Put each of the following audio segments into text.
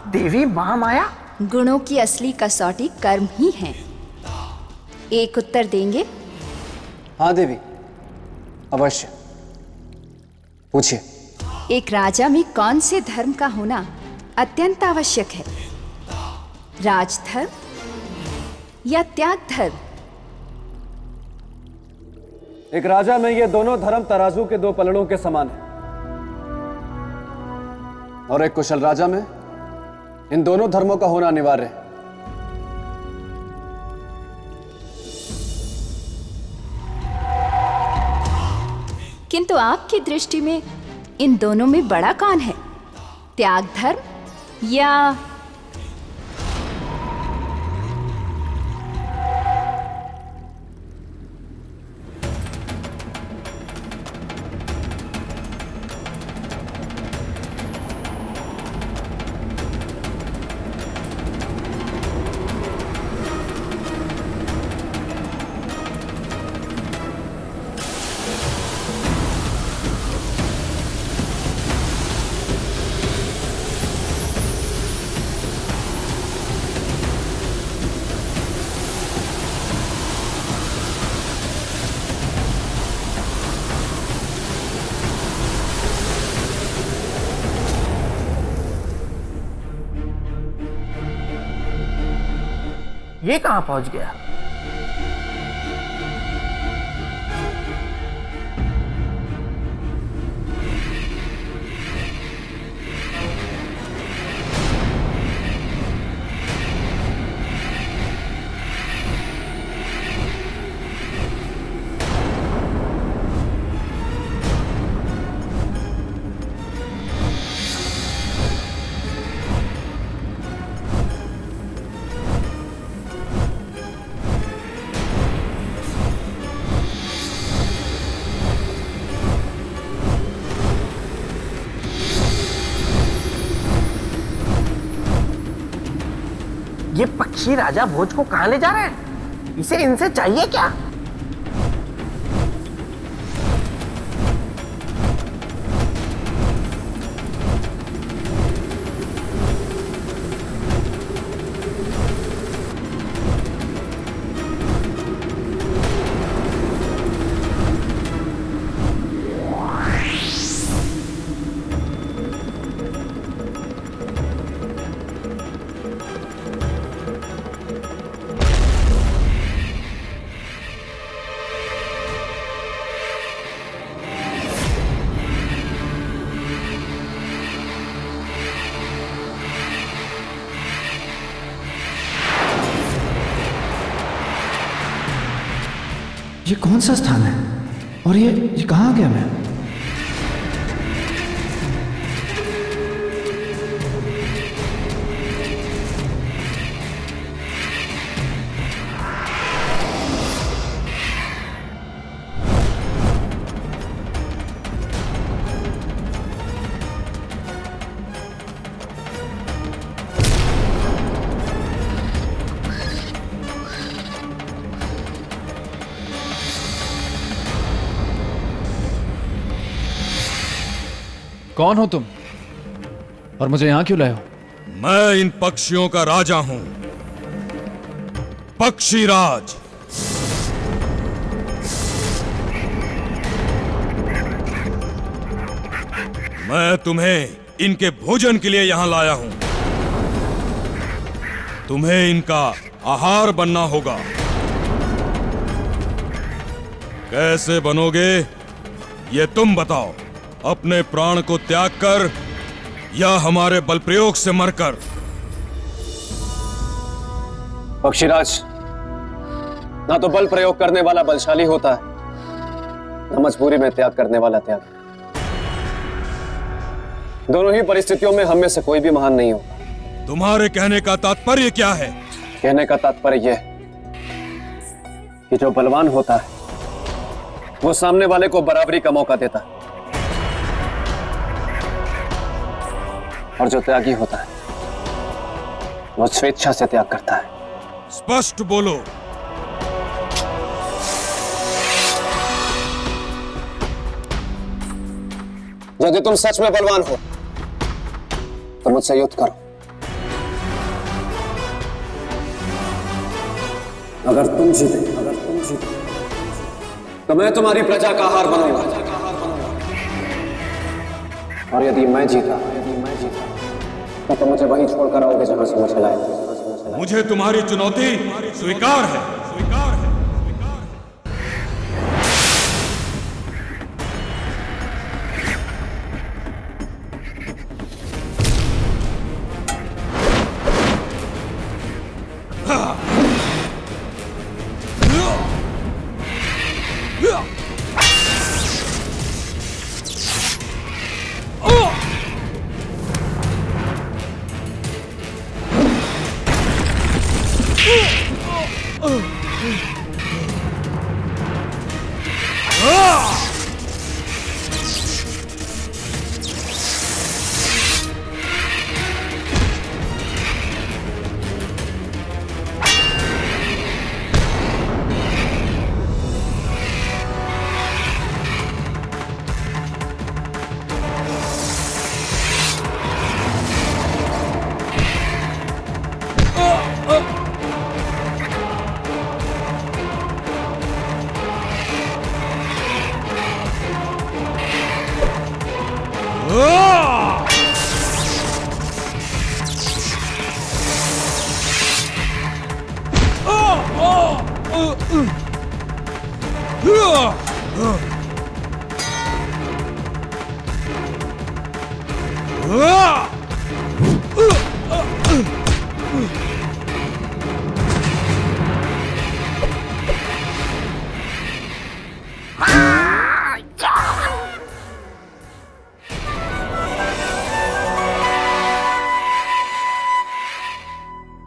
देवी महामाया? गुणों की असली कसौटी कर्म ही है। एक उत्तर देंगे? हाँ देवी, अवश्य, पूछिए। एक राजा में कौन से धर्म का होना अत्यंत आवश्यक है? राजधर्म या त्याग धर्म? एक राजा में ये दोनों धर्म तराजू के दो पलड़ों के समान है, और एक कुशल राजा में इन दोनों धर्मों का होना अनिवार्य है। किंतु आपकी दृष्टि में इन दोनों में बड़ा कौन है? त्याग धर्म या ये कहां पहुंच गया? ये पक्षी राजा भोज को कहां ले जा रहे हैं? इसे इनसे चाहिए क्या? ये कौन सा स्थान है और ये कहाँ आ गया मैं? कौन हो तुम और मुझे यहां क्यों लाए हो? मैं इन पक्षियों का राजा हूं, पक्षीराज। मैं तुम्हें इनके भोजन के लिए यहां लाया हूं। तुम्हें इनका आहार बनना होगा। कैसे बनोगे ये तुम बताओ। अपने प्राण को त्याग कर या हमारे बल प्रयोग से मरकर? पक्षीराज, ना तो बल प्रयोग करने वाला बलशाली होता है, न मजबूरी में त्याग करने वाला त्याग। दोनों ही परिस्थितियों में हम में से कोई भी महान नहीं होगा। तुम्हारे कहने का तात्पर्य क्या है? कहने का तात्पर्य यह कि जो बलवान होता है वो सामने वाले को बराबरी का मौका देता है, और जो त्यागी होता है वो स्वेच्छा से त्याग करता है। स्पष्ट बोलो। यदि तुम सच में बलवान हो तो मुझसे युद्ध करो, अगर तुम जीते तो मैं तुम्हारी प्रजा का आहार बनूंगा, और यदि मैं जीता तो मुझे वहीं छोड़कर आओगे जहां से मुझे लाए थे। मुझे तुम्हारी चुनौती स्वीकार है।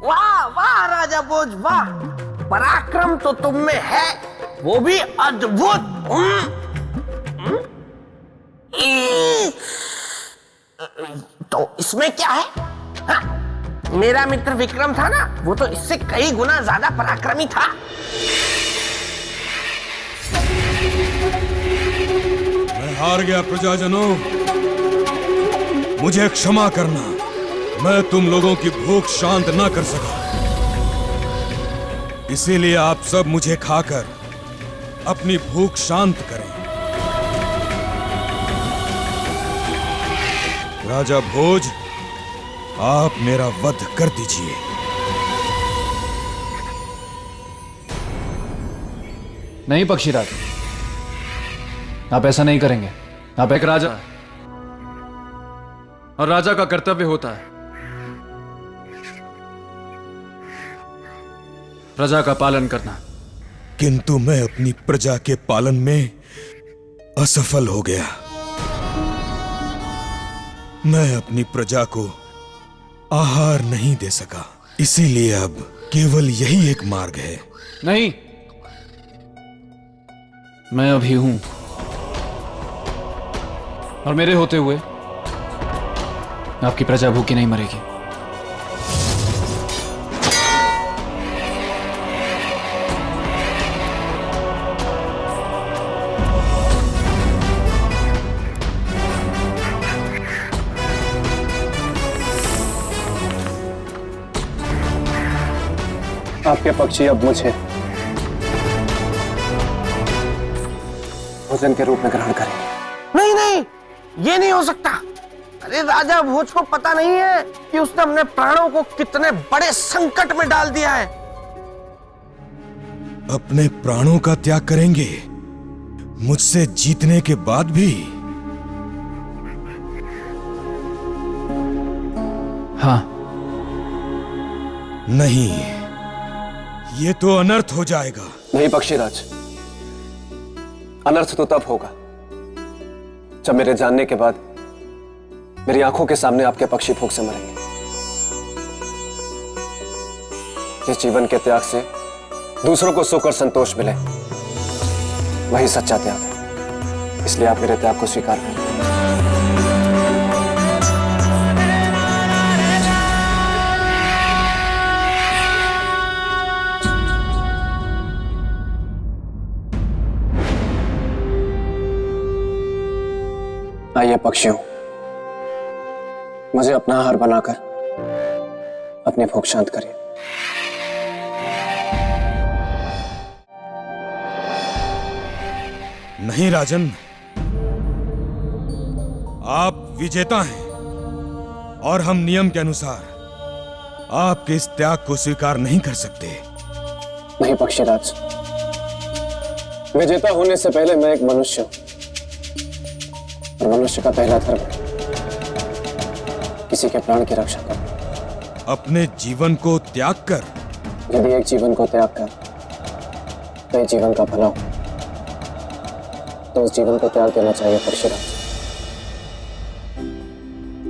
वाह वाह राजा भोज, वाह! पराक्रम तो तुम में है, वो भी अद्भुत। तो इसमें क्या है? हाँ, मेरा मित्र विक्रम था ना, वो तो इससे कई गुना ज्यादा पराक्रमी था। मैं हार गया प्रजाजनों, मुझे क्षमा करना। मैं तुम लोगों की भूख शांत ना कर सका, इसीलिए आप सब मुझे खाकर अपनी भूख शांत करें। राजा भोज, आप मेरा वध कर दीजिए। नहीं पक्षीराज, आप ऐसा नहीं करेंगे। आप एक राजा हैं, और राजा का कर्तव्य होता है प्रजा का पालन करना। किंतु मैं अपनी प्रजा के पालन में असफल हो गया। मैं अपनी प्रजा को आहार नहीं दे सका, इसीलिए अब केवल यही एक मार्ग है। नहीं, मैं अभी हूं, और मेरे होते हुए आपकी प्रजा भूखी नहीं मरेगी। आपके पक्षी अब मुझे भोजन के रूप में ग्रहण करेंगे। नहीं नहीं, ये नहीं हो सकता। अरे राजा भोज को पता नहीं है कि उसने अपने प्राणों को कितने बड़े संकट में डाल दिया है। अपने प्राणों का त्याग करेंगे मुझसे जीतने के बाद भी? हाँ। नहीं, ये तो अनर्थ हो जाएगा। नहीं पक्षीराज, अनर्थ तो तब होगा जब मेरे जानने के बाद मेरी आंखों के सामने आपके पक्षी भूख से मरेंगे। जिस जीवन के त्याग से दूसरों को सुख और संतोष मिले, वही सच्चा त्याग है। इसलिए आप मेरे त्याग को स्वीकार करें। आइए पक्षियों, मुझे अपना आहार बनाकर अपनी भूख शांत करिए। नहीं राजन, आप विजेता हैं और हम नियम के अनुसार आपके इस त्याग को स्वीकार नहीं कर सकते। नहीं पक्षीराज, विजेता होने से पहले मैं एक मनुष्य हूं और मनुष्य का पहला धर्म है किसी के प्राण की रक्षा करना। अपने जीवन को त्याग कर? यदि एक जीवन को त्याग कर कई जीवन का भला हो तो उस जीवन को त्याग देना चाहिए पक्षीराज।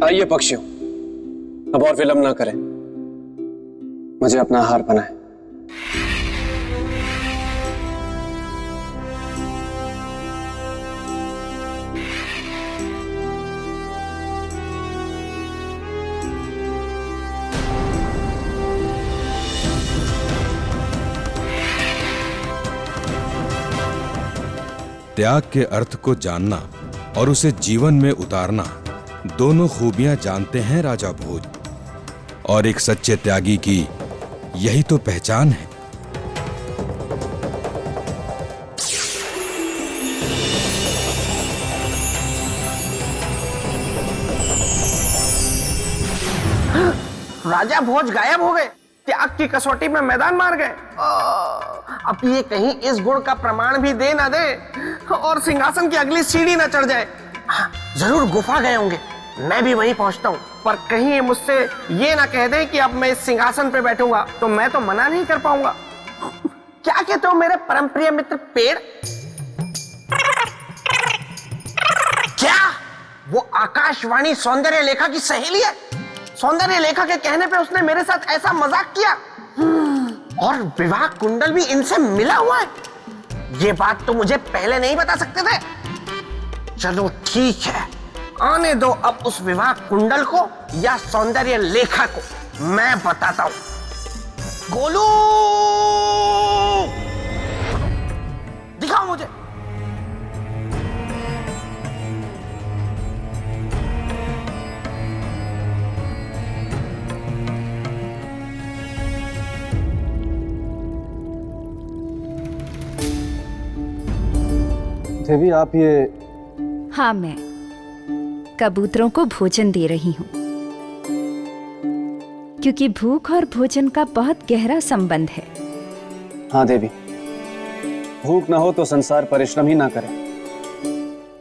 आइए पक्षियों, अब और विलंब ना करें, मुझे अपना आहार बनाएं। त्याग के अर्थ को जानना और उसे जीवन में उतारना दोनों खूबियां जानते हैं राजा भोज, और एक सच्चे त्यागी की यही तो पहचान है। राजा भोज गायब हो गए, त्याग की कसौटी में मैदान मार गए। अब ये कहीं इस गुण का प्रमाण भी दे ना दे और सिंहासन की अगली सीढ़ी ना चढ़ जाए। जरूर गुफा गए होंगे, मैं भी वहीं पहुंचता हूँ, पर कहीं ये मुझसे ये ना कह दे कि अब मैं इस सिंहासन पे बैठूंगा, तो मैं तो मना नहीं कर पाऊंगा। क्या कहते हो मेरे परम प्रिय मित्र पेड़? क्या वो आकाशवाणी सौंदर्य लेखा की सहेली है? सौंदर्य लेखा के कहने पे उसने मेरे साथ ऐसा मजाक किया और विवाह कुंडल भी इनसे मिला हुआ है। ये बात तो मुझे पहले नहीं बता सकते थे। चलो ठीक है, आने दो अब उस विवाह कुंडल को या सौंदर्य लेखा को, मैं बताता हूं। गोलू, दिखाओ मुझे। देवी, आप ये? हाँ, मैं कबूतरों को भोजन दे रही हूँ, क्योंकि भूख और भोजन का बहुत गहरा संबंध है। हाँ देवी, भूख ना हो तो संसार परिश्रम ही ना करे,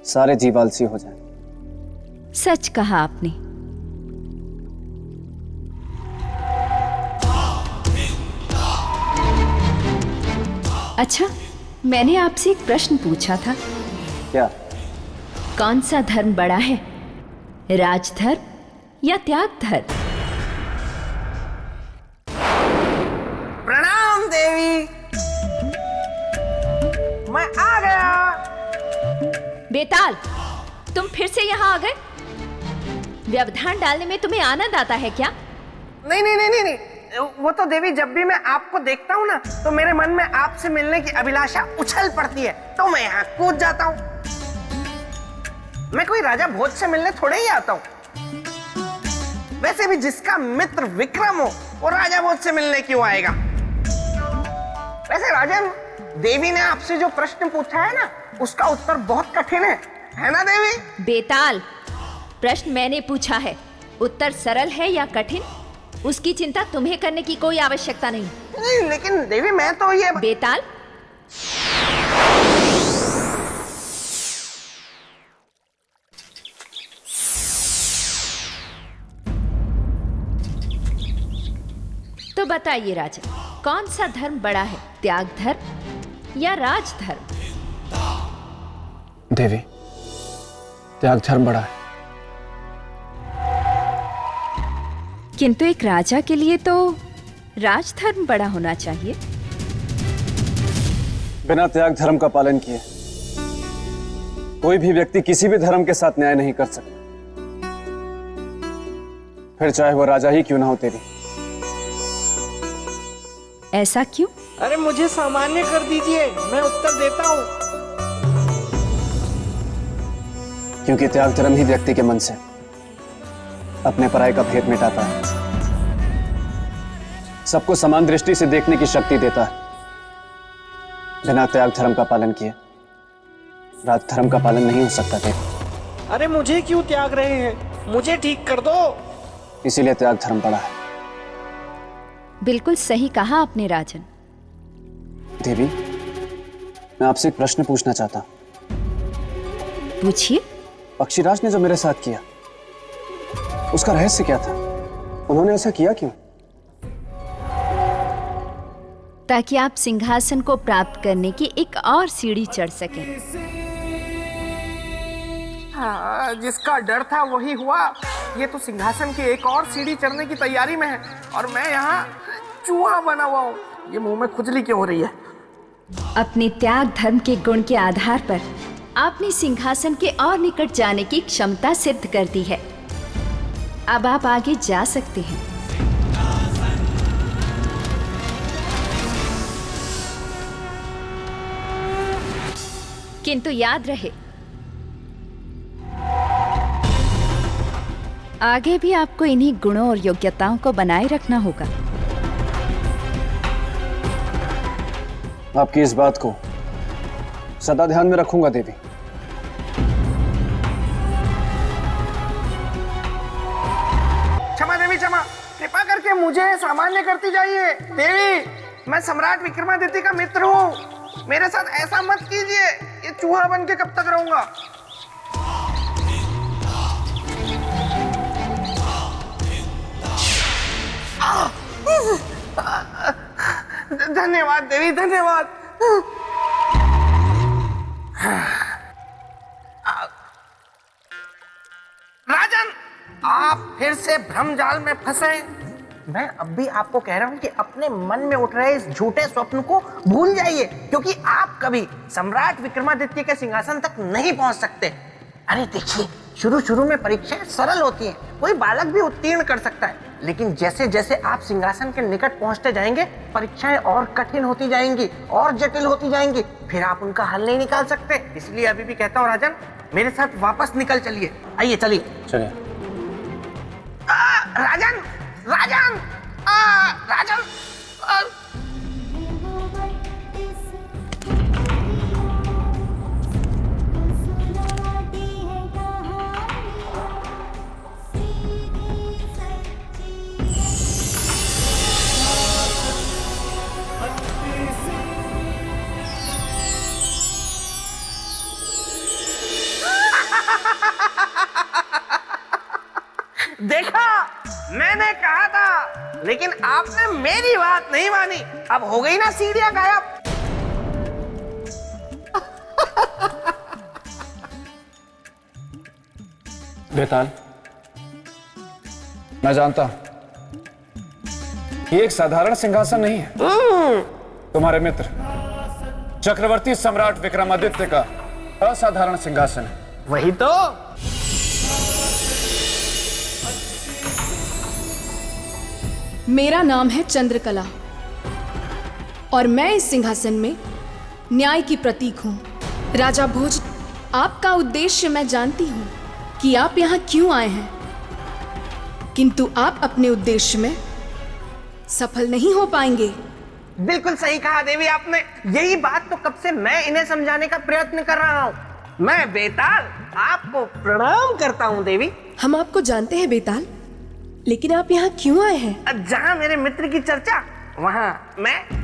सारे जीव आलसी हो जाएं। सच कहा आपने। अच्छा, मैंने आपसे एक प्रश्न पूछा था। क्या? कौन सा धर्म बड़ा है, राजधर्म या त्याग धर्म? प्रणाम देवी, मैं आ गया। बेताल, तुम फिर से यहाँ आ गए? व्यवधान डालने में तुम्हें आनंद आता है क्या? नहीं नहीं नहीं नहीं नहीं, वो तो देवी, जब भी मैं आपको देखता हूँ ना तो मेरे मन में आपसे मिलने की अभिलाषा उछल पड़ती है, तो मैं यहाँ कूद जाता हूँ। मैं कोई राजा भोज से मिलने थोड़े ही आता हूँ। वैसे भी जिसका मित्र विक्रम हो वो राजा भोज से मिलने क्यों आएगा? वैसे राजन, देवी ने आपसे जो प्रश्न पूछा है ना, उसका उत्तर बहुत कठिन है ना देवी? बेताल, प्रश्न मैंने पूछा है, उत्तर सरल है या कठिन उसकी चिंता तुम्हें करने की कोई आवश्यकता नहीं। नहीं, लेकिन देवी मैं तो ये... बेताल, तो बताइए राजा, कौन सा धर्म बड़ा है, त्याग धर्म या राजधर्म? देवी, त्याग धर्म बड़ा है। किंतु एक राजा के लिए तो राजधर्म बड़ा होना चाहिए। बिना त्याग धर्म का पालन किए कोई भी व्यक्ति किसी भी धर्म के साथ न्याय नहीं कर सकता, फिर चाहे वो राजा ही क्यों ना हो। तेरी ऐसा क्यों? अरे मुझे सामान्य कर दीजिए, मैं उत्तर देता हूँ। क्योंकि त्याग धर्म ही व्यक्ति के मन से अपने पराये का भेद मिटाता है, सबको समान दृष्टि से देखने की शक्ति देता है। बिना त्याग धर्म का पालन किए राजधर्म का पालन नहीं हो सकता देवी। अरे मुझे क्यों त्याग रहे हैं? मुझे ठीक कर दो। इसीलिए त्याग धर्म पड़ा है। बिल्कुल सही कहा आपने राजन। देवी, मैं आपसे एक प्रश्न पूछना चाहता हूं। पूछिए। पक्षीराज ने जो मेरे साथ किया, उसका रहस्य क्या था? उन्होंने ऐसा किया क्यों? ताकि आप सिंहासन को प्राप्त करने की एक और सीढ़ी चढ़ सकें। हाँ, जिसका डर था वही हुआ। ये तो सिंहासन की एक और सीढ़ी चढ़ने की तैयारी में है और मैं यहाँ चूहा बना हुआ हूँ। ये मुंह में खुजली क्यों हो रही है? अपने त्याग धर्म के गुण के आधार पर आपने सिंहासन के और निकट जाने की क्षमता सिद्ध कर दी है। अब आप आगे जा सकते हैं। किंतु याद रहे, आगे भी आपको इन्हीं गुणों और योग्यताओं को बनाए रखना होगा। आपकी इस बात को सदा ध्यान में रखूंगा देवी। क्षमा देवी, क्षमा। कृपा करके मुझे सामान्य करती जाइए। देवी, मैं सम्राट विक्रमादित्य का मित्र हूँ। मेरे साथ ऐसा मत कीजिए। ये चूहा बन के कब तक रहूंगा? धन्यवाद देवी, धन्यवाद। राजन, आप फिर से भ्रमजाल में फंसे। मैं अब भी आपको कह रहा हूं कि अपने मन में उठ रहे इस झूठे स्वप्न को भूल जाइए, क्योंकि आप कभी सम्राट विक्रमादित्य के सिंहासन तक नहीं पहुंच सकते। अरे देखिए, शुरू में परीक्षाएं सरल होती हैं, कोई बालक भी उत्तीर्ण कर सकता है, लेकिन जैसे जैसे आप सिंहासन के निकट पहुंचते जाएंगे, परीक्षाएं और कठिन होती जाएंगी और जटिल होती जाएंगी, फिर आप उनका हल नहीं निकाल सकते। इसलिए अभी भी कहता हूँ राजन, मेरे साथ वापस निकल चलिए। आइए, चलिए चलिए। राजन, राजन, राजन। देखा, मैंने कहा था, लेकिन आपने मेरी बात नहीं मानी। अब हो गई ना सीढ़ियां गायब। बेताल, मैं जानता हूं ये एक साधारण सिंहासन नहीं है। तुम्हारे मित्र चक्रवर्ती सम्राट विक्रमादित्य का असाधारण सिंहासन है। वही तो। मेरा नाम है चंद्रकला और मैं इस सिंहासन में न्याय की प्रतीक हूँ। राजा भोज, आपका उद्देश्य मैं जानती हूँ कि आप यहाँ क्यों आए हैं, किंतु आप अपने उद्देश्य में सफल नहीं हो पाएंगे। बिल्कुल सही कहा देवी आपने। यही बात तो कब से मैं इन्हें समझाने का प्रयत्न कर रहा हूँ। मैं बेताल आपको प्रणाम करता हूँ देवी। हम आपको जानते हैं बेताल, लेकिन आप यहाँ क्यों आए हैं? जहाँ मेरे मित्र की चर्चा, वहाँ मैं।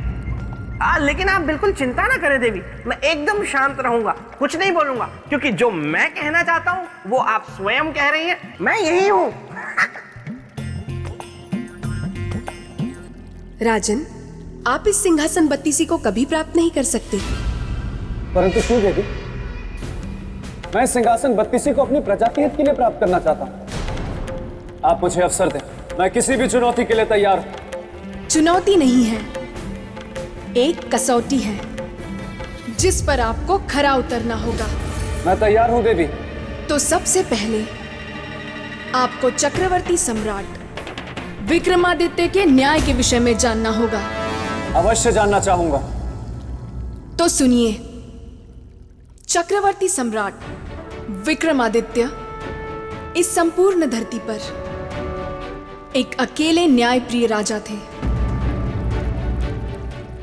लेकिन आप बिल्कुल चिंता ना करें देवी, मैं एकदम शांत रहूंगा, कुछ नहीं बोलूंगा, क्योंकि जो मैं कहना चाहता हूँ वो आप स्वयं कह रही हैं। मैं यही हूँ। राजन, आप इस सिंहासन बत्तीसी को कभी प्राप्त नहीं कर सकते। परंतु क्यों देवी? मैं सिंहासन बत्तीसी को अपनी प्रजा के हित के लिए प्राप्त करना चाहता हूँ। आप मुझे अवसर दें, मैं किसी भी चुनौती के लिए तैयार हूं। चुनौती नहीं है, एक कसौटी है जिस पर आपको खरा उतरना होगा। मैं तैयार हूं देवी। तो सबसे पहले आपको चक्रवर्ती सम्राट विक्रमादित्य के न्याय के विषय में जानना होगा। अवश्य जानना चाहूंगा। तो सुनिए, चक्रवर्ती सम्राट विक्रमादित्य इस संपूर्ण धरती पर एक अकेले न्यायप्रिय राजा थे।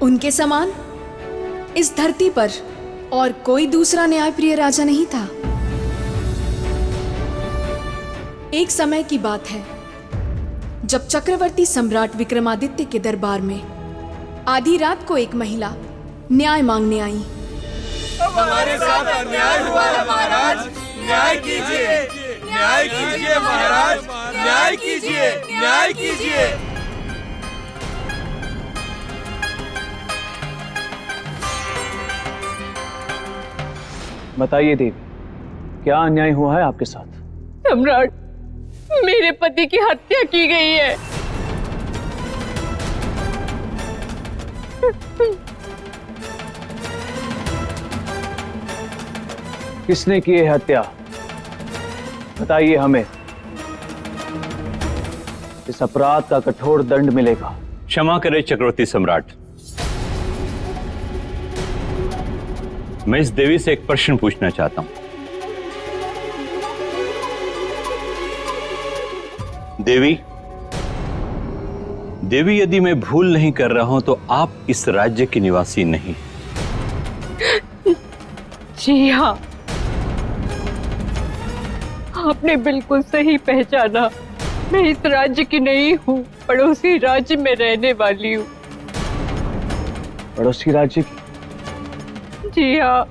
उनके समान इस धरती पर और कोई दूसरा न्यायप्रिय राजा नहीं था। एक समय की बात है जब चक्रवर्ती सम्राट विक्रमादित्य के दरबार में आधी रात को एक महिला न्याय मांगने आई। हमारे साथ अन्याय हुआ है महाराज, न्याय कीजिए, न्याय कीजिए महाराज, न्याय कीजिए, न्याय कीजिए। बताइए देवी, क्या अन्याय हुआ है आपके साथ? सम्राट, मेरे पति की हत्या की गई है। किसने की है हत्या? बताइए हमें। इस अपराध का कठोर दंड मिलेगा। क्षमा करें चक्रवर्ती सम्राट, मैं इस देवी से एक प्रश्न पूछना चाहता हूं। देवी, देवी यदि मैं भूल नहीं कर रहा हूं तो आप इस राज्य की निवासी नहीं। जी हाँ, आपने बिल्कुल सही पहचाना। मैं इस राज्य की नहीं हूँ, पड़ोसी राज्य में रहने वाली हूँ। पड़ोसी राज्य की? जी हाँ।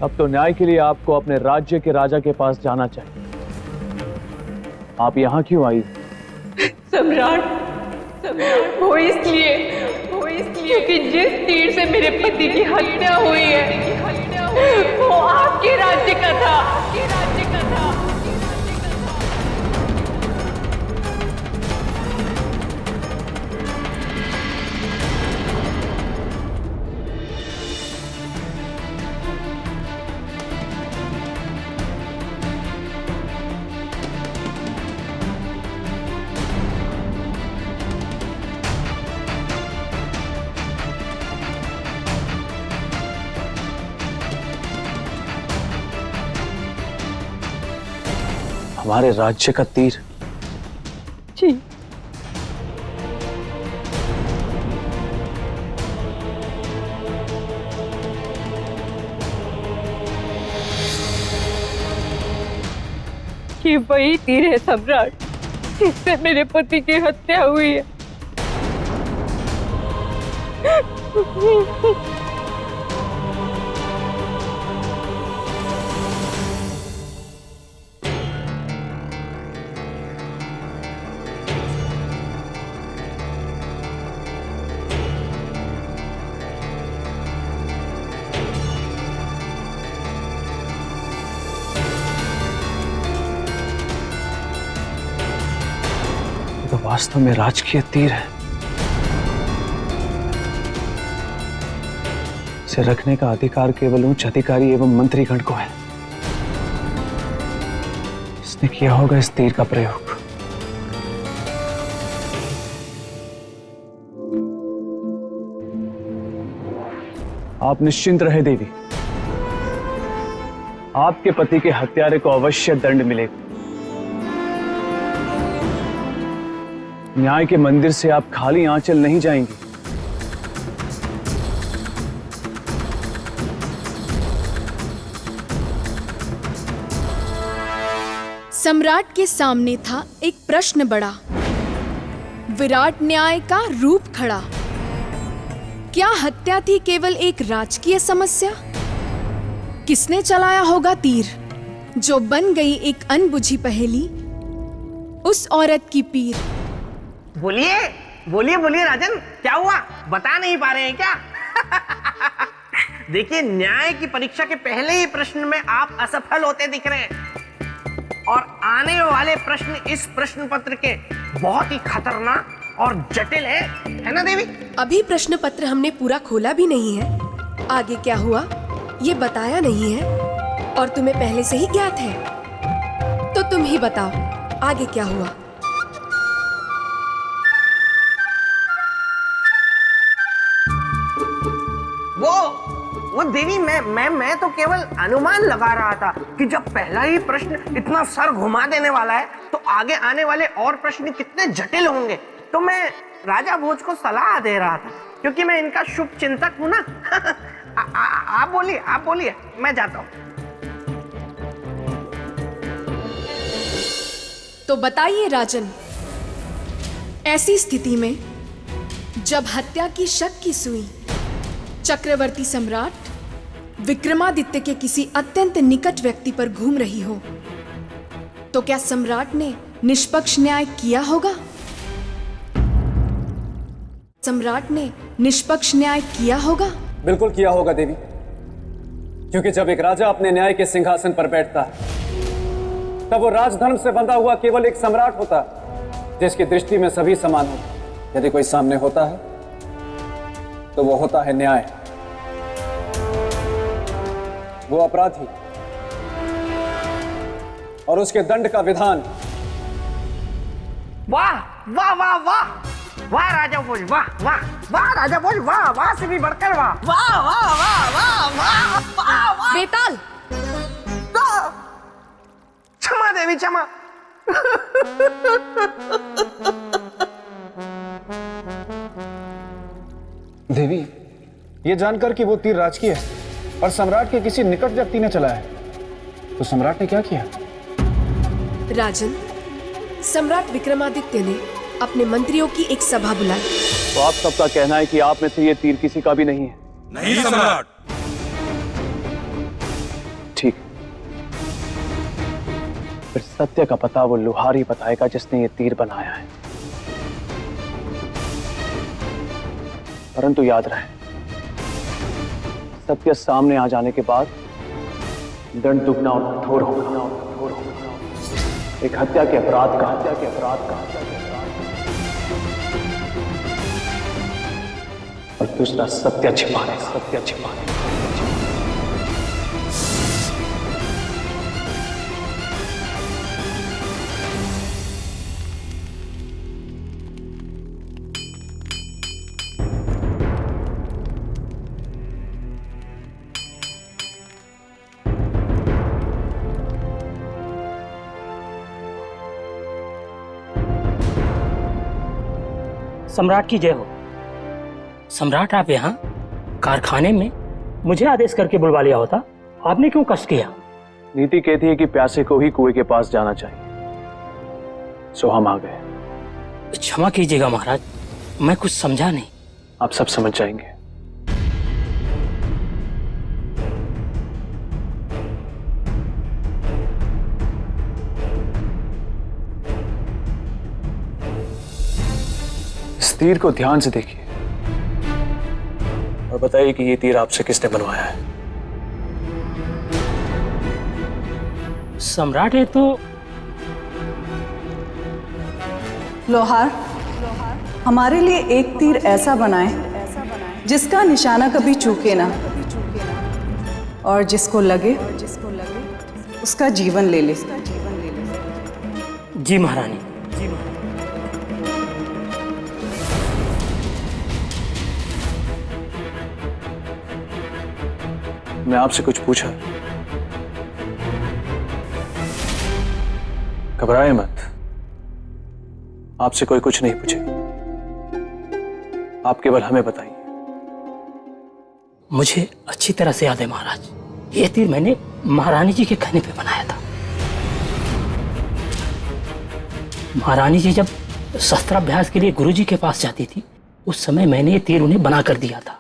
अब तो न्याय के लिए आपको अपने राज्य के राजा के पास जाना चाहिए। आप यहाँ क्यों आई? सम्राट, वो इसलिए क्योंकि जिस तीर से मेरे पति की हत्या हुई है वो आपके राज्य का था। हमारे राज्य का तीर? जी। ये वही तीर है सम्राट, जिससे मेरे पति की हत्या हुई है। तो वास्तव में राजकीय तीर है। इसे रखने का अधिकार केवल उच्च अधिकारी एवं मंत्रीगण को है। इसने किया होगा इस तीर का प्रयोग। आप निश्चिंत रहे देवी, आपके पति के हत्यारे को अवश्य दंड मिलेगा। न्याय के मंदिर से आप खाली आंचल नहीं जाएंगी। सम्राट के सामने था एक प्रश्न बड़ा, विराट न्याय का रूप खड़ा। क्या हत्या थी केवल एक राजकीय समस्या? किसने चलाया होगा तीर जो बन गई एक अनबुझी पहेली, उस औरत की पीर? बोलिए बोलिए बोलिए राजन, क्या हुआ? बता नहीं पा रहे हैं क्या? देखिए, न्याय की परीक्षा के पहले ही प्रश्न में आप असफल होते दिख रहे हैं और आने वाले प्रश्न इस प्रश्न पत्र के बहुत ही खतरनाक और जटिल है ना देवी? अभी प्रश्न पत्र हमने पूरा खोला भी नहीं है। आगे क्या हुआ ये बताया नहीं है और तुम्हें पहले से ही ज्ञात है, तो तुम ही बताओ आगे क्या हुआ। वो देवी, मैं तो केवल अनुमान लगा रहा था कि जब पहला ही प्रश्न इतना सर घुमा देने वाला है तो आगे आने वाले और प्रश्न कितने जटिल होंगे। तो मैं राजा भोज को सलाह दे रहा था, क्योंकि मैं इनका शुभ चिंतक हूं ना। आप बोलिए, मैं जाता हूँ। तो बताइए राजन, ऐसी स्थिति में जब हत्या की शक की सुई चक्रवर्ती सम्राट विक्रमादित्य के किसी अत्यंत निकट व्यक्ति पर घूम रही हो, तो क्या सम्राट ने निष्पक्ष न्याय किया होगा? सम्राट ने निष्पक्ष न्याय किया होगा? बिल्कुल किया होगा देवी, क्योंकि जब एक राजा अपने न्याय के सिंहासन पर बैठता है तब वो राजधर्म से बंधा हुआ केवल एक सम्राट होता है, जिसकी दृष्टि में सभी समान होते। यदि कोई सामने होता है तो वो होता है न्याय, वो अपराधी और उसके दंड का विधान। वाह वाह वाह वाह वाह राजा भोज, वाह वाह वाह राजा भोज, वाह वाह से भी बढ़कर वाह वाह वाह वाह वाह वाह वाह वाह। बेताल, क्षमा देवी क्षमा। देवी, ये जानकर कि वो तीर राजकीय है और सम्राट के किसी निकट व्यक्ति ने चलाया है, तो सम्राट ने क्या किया? राजन, सम्राट विक्रमादित्य ने अपने मंत्रियों की एक सभा बुलाई। तो आप सबका कहना है कि आप में से ये तीर किसी का भी नहीं है? नहीं सम्राट। ठीक, फिर सत्य का पता वो लुहार ही बताएगा जिसने ये तीर बनाया है। परंतु याद रहे, सत्य सामने आ जाने के बाद दंड दुगना और कठोर होगा। एक हत्या के अपराध का और दूसरा सत्य छिपाने का। सम्राट की जय हो। सम्राट, आप यहाँ कारखाने में मुझे आदेश करके बुलवा लिया होता, आपने क्यों कष्ट किया? नीति कहती है कि प्यासे को ही कुएं के पास जाना चाहिए, सो हम आ गए। क्षमा कीजिएगा महाराज, मैं कुछ समझा नहीं। आप सब समझ जाएंगे। इस तीर को ध्यान से देखिए और बताइए कि ये तीर आपसे किसने बनवाया है? सम्राट है तो लोहार, हमारे लिए एक तीर ऐसा बनाए जिसका निशाना कभी चूके ना और जिसको लगे उसका जीवन ले ले। जी महारानी। मैं आपसे कुछ पूछा? घबराए मत, आपसे कोई कुछ नहीं पूछे। आप केवल हमें बताइए। मुझे अच्छी तरह से याद है महाराज, ये तीर मैंने महारानी जी के कहने पे बनाया था। महारानी जी जब शस्त्राभ्यास के लिए गुरुजी के पास जाती थी, उस समय मैंने ये तीर उन्हें बना कर दिया था।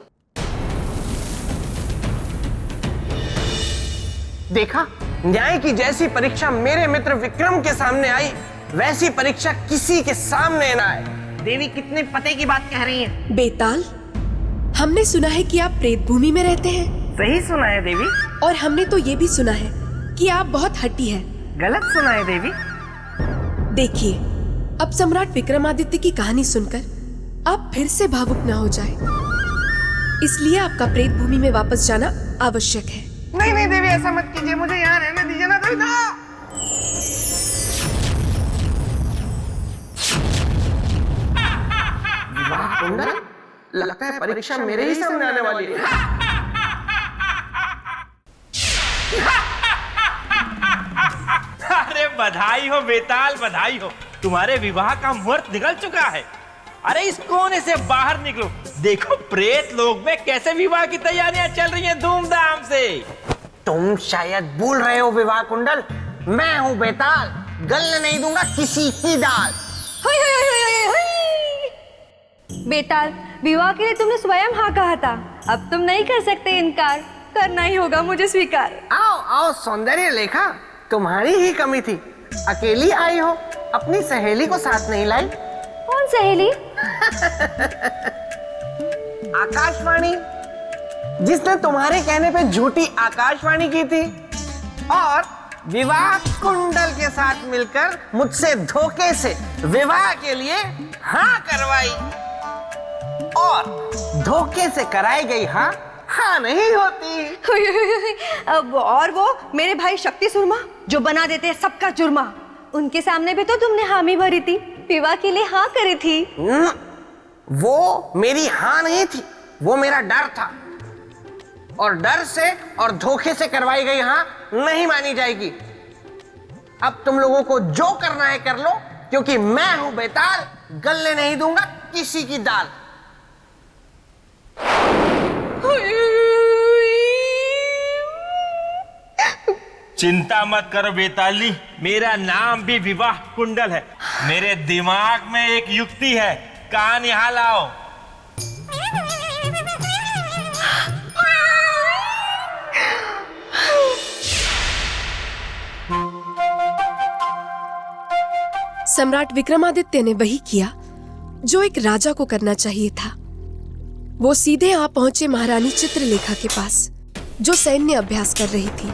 देखा, न्याय की जैसी परीक्षा मेरे मित्र विक्रम के सामने आई, वैसी परीक्षा किसी के सामने ना आए। देवी कितने पते की बात कह रही हैं? बेताल, हमने सुना है कि आप प्रेत भूमि में रहते हैं। सही सुना है देवी। और हमने तो ये भी सुना है कि आप बहुत हट्टी हैं। गलत सुना है देवी। देखिए, अब सम्राट विक्रमादित्य की कहानी सुनकर आप फिर से भावुक ना हो जाए, इसलिए आपका प्रेत भूमि में वापस जाना आवश्यक है। नहीं नहीं देवी, ऐसा मत कीजिए, मुझे यहाँ रहने दीजिए ना देवी। विवाह कुंडल, लगता है परीक्षा मेरे ही सामने आने वाली है। अरे बधाई हो बेताल, बधाई हो, तुम्हारे विवाह का मुहूर्त निकल चुका है। अरे इस कोने से बाहर निकलो। देखो प्रेत लोक में कैसे विवाह की तैयारियां चल रही हैं धूमधाम से। तुम शायद भूल रहे हो विवाह कुंडल, मैं हूँ बेताल, गलने नहीं दूंगा किसी की दाल। बेताल, विवाह के लिए तुमने स्वयं हाँ कहा था, अब तुम नहीं कर सकते इनकार, करना ही होगा मुझे स्वीकार। आओ आओ सौंदर्य लेखा, तुम्हारी ही कमी थी, अकेली आई हो, अपनी सहेली को साथ नहीं लाई। कौन सहेली? आकाशवाणी, जिसने तुम्हारे कहने पे झूठी आकाशवाणी की थी और विवाह कुंडल के साथ मिलकर मुझसे धोखे से विवाह के लिए हाँ करवाई, और धोखे से कराई गई हाँ हाँ नहीं होती। अब और वो मेरे भाई शक्ति सुरमा जो बना देते हैं सबका जुर्मा, उनके सामने भी तो तुमने हामी भरी थी, विवाह के लिए हाँ करी थी। वो मेरी हाँ नहीं थी, वो मेरा डर था, और डर से और धोखे से करवाई गई हाँ नहीं मानी जाएगी। अब तुम लोगों को जो करना है कर लो, क्योंकि मैं हूं बेताल, गलने नहीं दूंगा किसी की दाल। चिंता मत करो बेताली, मेरा नाम भी विवाह कुंडल है। मेरे दिमाग में एक युक्ति है, कान यहां लाओ। सम्राट विक्रमादित्य ने वही किया जो एक राजा को करना चाहिए था। वो सीधे आ पहुंचे महारानी चित्रलेखा के पास, जो सैन्य अभ्यास कर रही थी।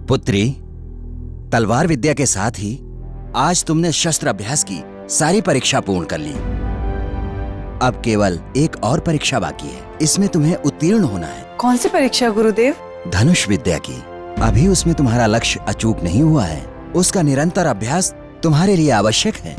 पुत्री, तलवार विद्या के साथ ही आज तुमने शस्त्र अभ्यास की सारी परीक्षा पूर्ण कर ली। अब केवल एक और परीक्षा बाकी है, इसमें तुम्हें उत्तीर्ण होना है। कौन सी परीक्षा गुरुदेव? धनुष विद्या की। अभी उसमें तुम्हारा लक्ष्य अचूक नहीं हुआ है, उसका निरंतर अभ्यास तुम्हारे लिए आवश्यक है।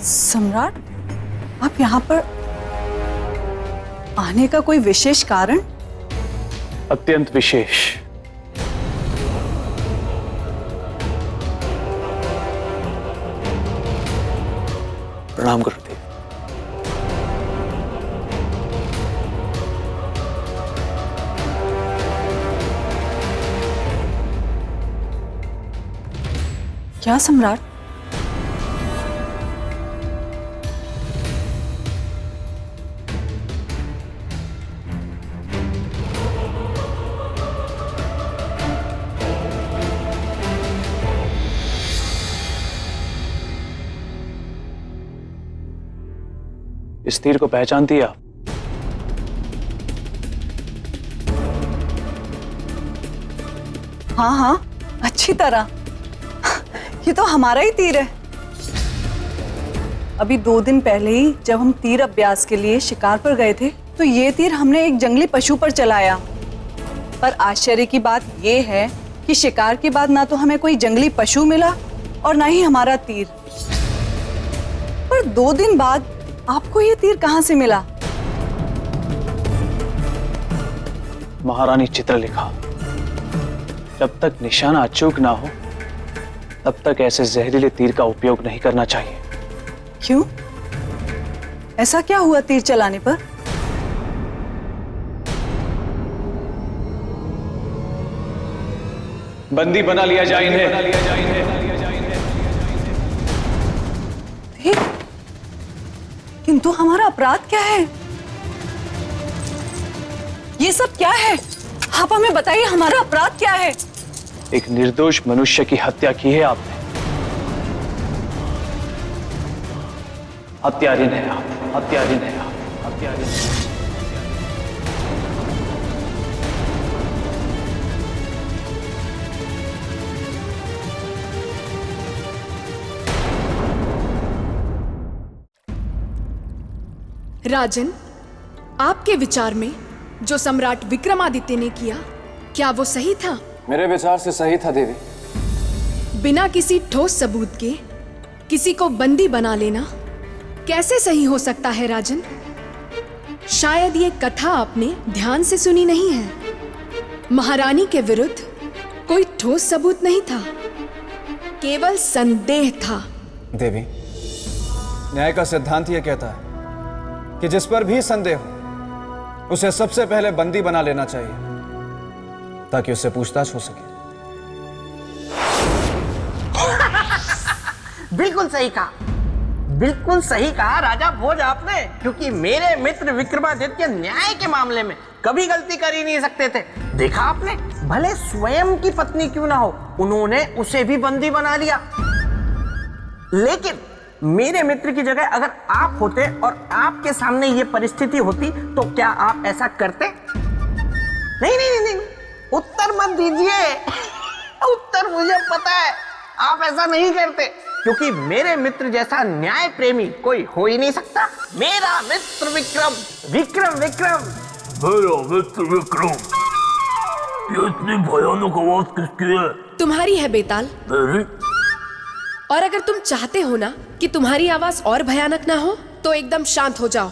सम्राट, आप यहाँ पर आने का कोई विशेष कारण? अत्यंत विशेष। प्रणाम गुरुदेव। क्या सम्राट? इस तीर को पहचानती है आप? हाँ हाँ, अच्छी तरह। ये तो हमारा ही तीर है। अभी 2 दिन पहले ही जब हम तीर अभ्यास के लिए शिकार पर गए थे, तो ये तीर हमने एक जंगली पशु पर चलाया। पर आश्चर्य की बात ये है कि शिकार के बाद ना तो हमें कोई जंगली पशु मिला और ना ही हमारा तीर। पर 2 दिन बाद आपको ये तीर कहां से मिला? महारानी चित्रलेखा, जब तक निशाना अचूक ना हो तब तक ऐसे जहरीले तीर का उपयोग नहीं करना चाहिए। क्यों? ऐसा क्या हुआ तीर चलाने पर? बंदी बना लिया जाए इन्हें। किंतु हमारा अपराध क्या है? ये सब क्या है? आप हमें बताइए, हमारा अपराध क्या है? एक निर्दोष मनुष्य की हत्या की है आपने। हत्यारिन है आप, हत्यारिन है आप, हत्यारिन है। राजन, आपके विचार में जो सम्राट विक्रमादित्य ने किया, क्या वो सही था? मेरे विचार से सही था देवी। बिना किसी ठोस सबूत के किसी को बंदी बना लेना कैसे सही हो सकता है राजन? शायद ये कथा आपने ध्यान से सुनी नहीं है। महारानी के विरुद्ध कोई ठोस सबूत नहीं था, केवल संदेह था। देवी, न्याय का सिद्धांत यह कहता है कि जिस पर भी संदेह हो उसे सबसे पहले बंदी बना लेना चाहिए ताकि उससे पूछताछ हो सके। बिल्कुल सही कहा, बिल्कुल सही कहा राजा भोज आपने, क्योंकि मेरे मित्र विक्रमादित्य न्याय के मामले में कभी गलती कर ही नहीं सकते थे। देखा आपने, भले स्वयं की पत्नी क्यों ना हो, उन्होंने उसे भी बंदी बना लिया। लेकिन मेरे मित्र की जगह अगर आप होते और आपके सामने ये परिस्थिति होती तो क्या आप ऐसा करते? नहीं नहीं नहीं, नहीं। उत्तर मत दीजिए, उत्तर मुझे पता है, आप ऐसा नहीं करते, क्योंकि मेरे मित्र जैसा न्याय प्रेमी कोई हो ही नहीं सकता। मेरा मित्र विक्रम, विक्रम विक्रम, मेरा मित्र विक्रम। ये इतनी भयानक आवाज किसकी है? तुम्हारी है बेताल। मेरी? और अगर तुम चाहते हो ना कि तुम्हारी आवाज और भयानक ना हो तो एकदम शांत हो जाओ।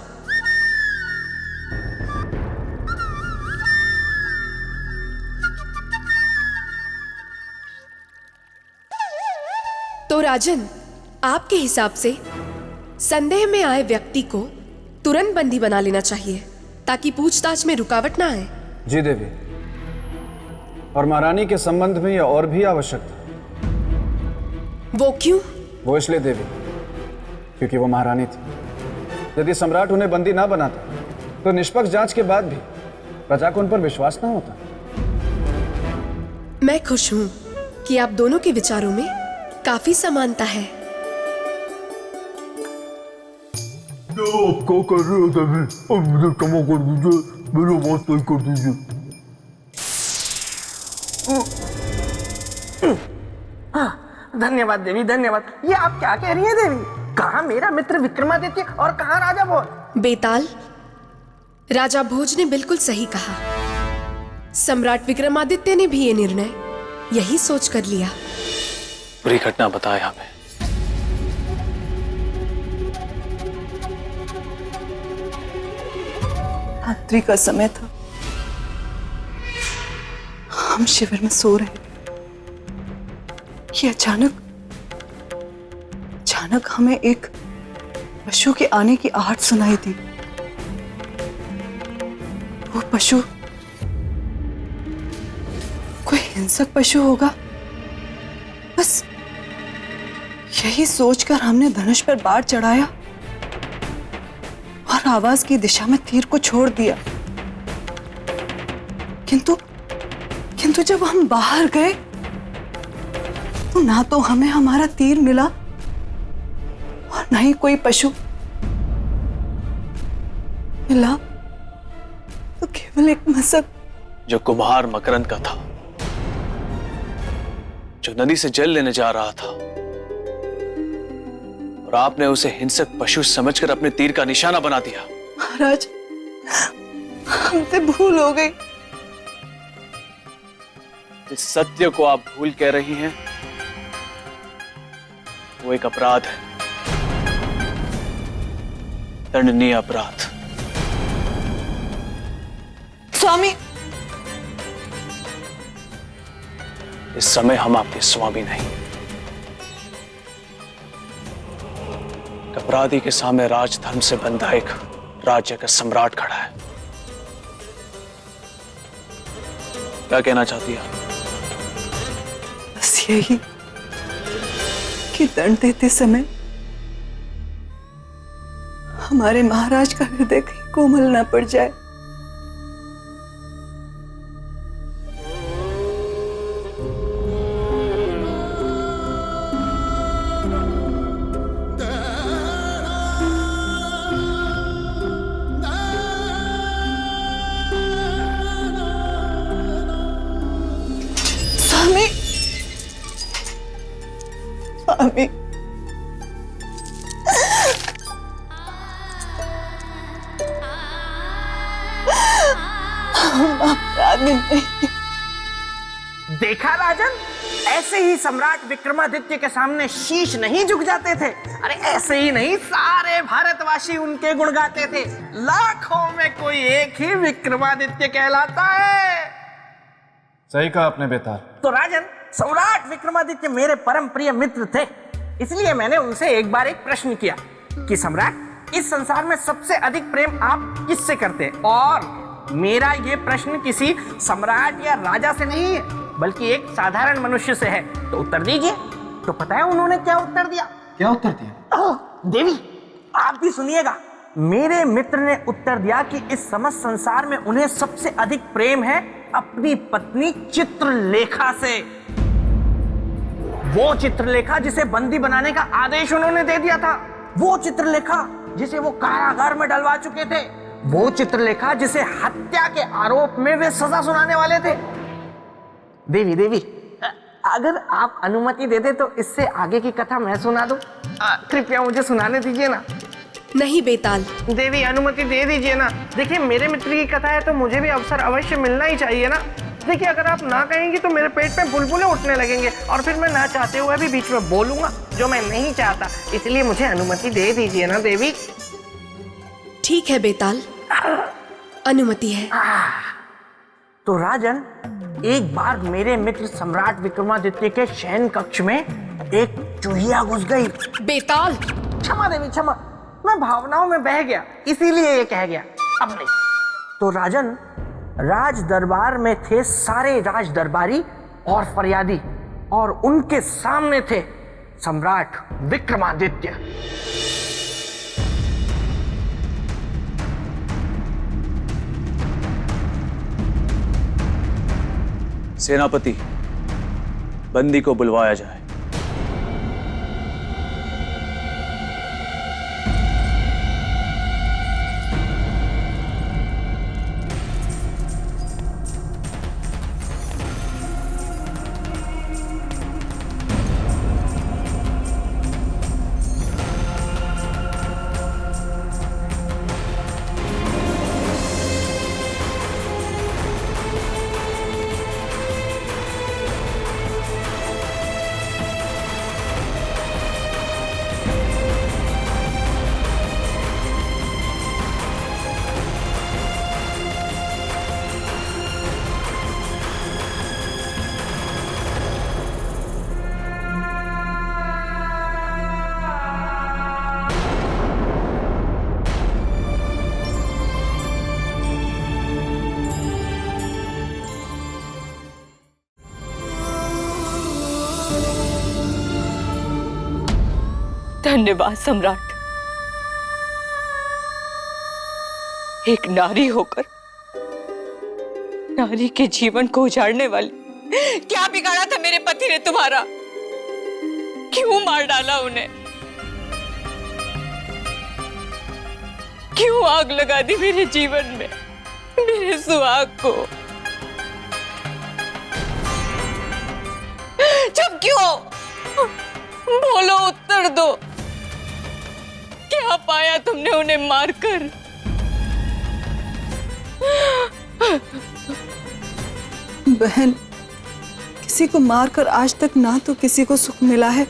तो राजन, आपके हिसाब से संदेह में आए व्यक्ति को तुरंत बंदी बना लेना चाहिए ताकि पूछताछ में रुकावट ना आए। जी देवी, और महारानी के संबंध में यह और भी आवश्यक था। वो क्यों? वो इसलिए देवी क्योंकि वो महारानी थी। यदि सम्राट उन्हें बंदी ना बनाता तो निष्पक्ष जांच के बाद भी प्रजा को उन पर विश्वास ना होता। मैं खुश हूं कि आप दोनों के विचारों में काफी समानता है। आप क्या कर रहे हो देवी? अब मुझे क्षमा कर दीजिए, मेरी आवाज सही कर दीजिए। धन्यवाद देवी, धन्यवाद। ये आप क्या कह रही हैं देवी? कहाँ मेरा मित्र विक्रमादित्य और कहाँ राजा भोज? बेताल, राजा भोज ने बिल्कुल सही कहा। सम्राट विक्रमादित्य ने भी ये निर्णय यही सोच कर लिया। पूरी घटना बताए हमें। रात्रि का समय था, हम शिविर में सो रहे। ये अचानक हमें एक पशु के आने की आहट सुनाई दी। वो पशु कोई हिंसक पशु होगा, बस यही सोचकर हमने धनुष पर बाढ़ चढ़ाया और आवाज की दिशा में तीर को छोड़ दिया। किंतु जब हम बाहर गए तो ना तो हमें हमारा तीर मिला और ना ही कोई पशु मिला, तो केवल एक मशक जो कुम्हार मकरंद का था, जो नदी से जल लेने जा रहा था और आपने उसे हिंसक पशु समझकर अपने तीर का निशाना बना दिया। महाराज, हमसे भूल हो गई। इस सत्य को आप भूल कह रही हैं, वो एक अपराध है, दंडनीय अपराध। स्वामी, इस समय हम आपके स्वामी नहीं। अपराधी के सामने राजधर्म से बंधा एक राज्य का सम्राट खड़ा है। क्या कहना चाहती है? बस यही कि दंड देते समय हमारे महाराज का हृदय कहीं कोमल ना पड़ जाए। स्वामी, स्वामी, देखा राजन, ऐसे ही सम्राट विक्रमादित्य के सामने शीश नहीं झुक जाते थे। अरे ऐसे ही नहीं, सारे भारतवासी उनके गुण गाते थे। लाखों में कोई एक ही विक्रमादित्य कहलाता है। सही कहा आपने बेताल। तो राजन, सम्राट विक्रमादित्य मेरे परम प्रिय मित्र थे, इसलिए मैंने उनसे एक बार एक प्रश्न किया कि सम्राट, इस संसार में सबसे अधिक प्रेम आप किससे करते हैं? और मेरा ये प्रश्न किसी सम्राट या राजा से नहीं है, बल्कि एक साधारण मनुष्य से है। तो उत्तर दीजिए। तो पता है उन्होंने क्या उत्तर दिया? क्या उत्तर दिया? देवी, आप भी सुनिएगा। मेरे मित्र ने उत्तर दिया कि इस समस्त संसार में उन्हें सबसे अधिक प्रेम है अपनी पत्नी चित्रलेखा से। वो चित्रलेखा जिसे बंदी बनाने का आदेश उन्होंने दे दिया था, वो चित्रलेखा जिसे वो कारागार में डलवा चुके थे, वो चित्रलेखा जिसे हत्या के आरोप में वे सजा सुनाने वाले थे। देवी, अगर आप अनुमति दे दे तो इससे आगे की कथा मैं सुना दूं। कृपया मुझे सुनाने दीजिए ना। नहीं बेताल। देवी, अनुमति दे दीजिए ना। देखिए, मेरे मित्र की कथा है तो मुझे भी अवसर अवश्य मिलना ही चाहिए ना। देखिए, अगर आप ना कहेंगी तो मेरे पेट में बुलबुलें उठने लगेंगे और फिर मैं ना चाहते हुए भी बीच में बोलूंगा, जो मैं नहीं चाहता। इसलिए मुझे अनुमति दे दीजिए ना देवी। ठीक है बेताल, अनुमति है। तो राजन, एक बार मेरे मित्र सम्राट विक्रमादित्य के शयन कक्ष में एक चूहिया घुस गई। बेताल! क्षमा देवी, क्षमा, मैं भावनाओं में बह गया, इसीलिए ये कह गया। अब नहीं। तो राजन, राज दरबार में थे सारे राज दरबारी और फरियादी, और उनके सामने थे सम्राट विक्रमादित्य। सेनापति, बंदी को बुलवाया जाए। धन्यवाद सम्राट। एक नारी होकर नारी के जीवन को उजाड़ने वाली, क्या बिगाड़ा था मेरे पति ने तुम्हारा? क्यों मार डाला उन्हें? क्यों आग लगा दी मेरे जीवन में, मेरे सुहाग को? चुप क्यों? बोलो, उत्तर दो। क्या पाया तुमने उन्हें मारकर? बहन, किसी को मारकर आज तक ना तो किसी को सुख मिला है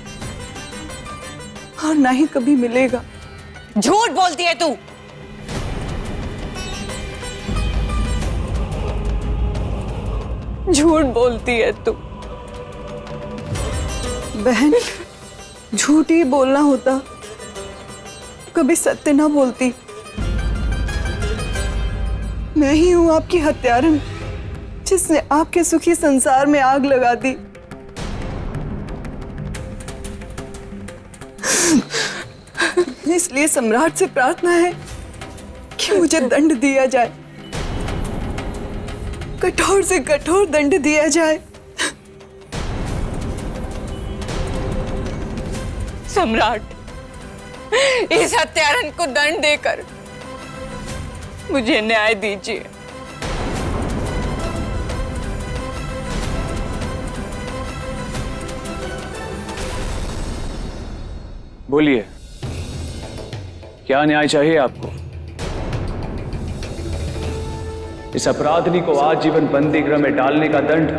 और ना ही कभी मिलेगा। झूठ बोलती है तू। झूठ बोलती है तू। बहन, झूठ ही बोलना होता, कभी सत्य ना बोलती। मैं ही हूं आपकी हत्यारन, जिसने आपके सुखी संसार में आग लगा दी। इसलिए सम्राट से प्रार्थना है कि मुझे दंड दिया जाए, कठोर से कठोर दंड दिया जाए। सम्राट, इस हत्यारन को दंड देकर मुझे न्याय दीजिए। बोलिए, क्या न्याय चाहिए आपको? इस अपराधी को आजीवन बंदी गृह में डालने का दंड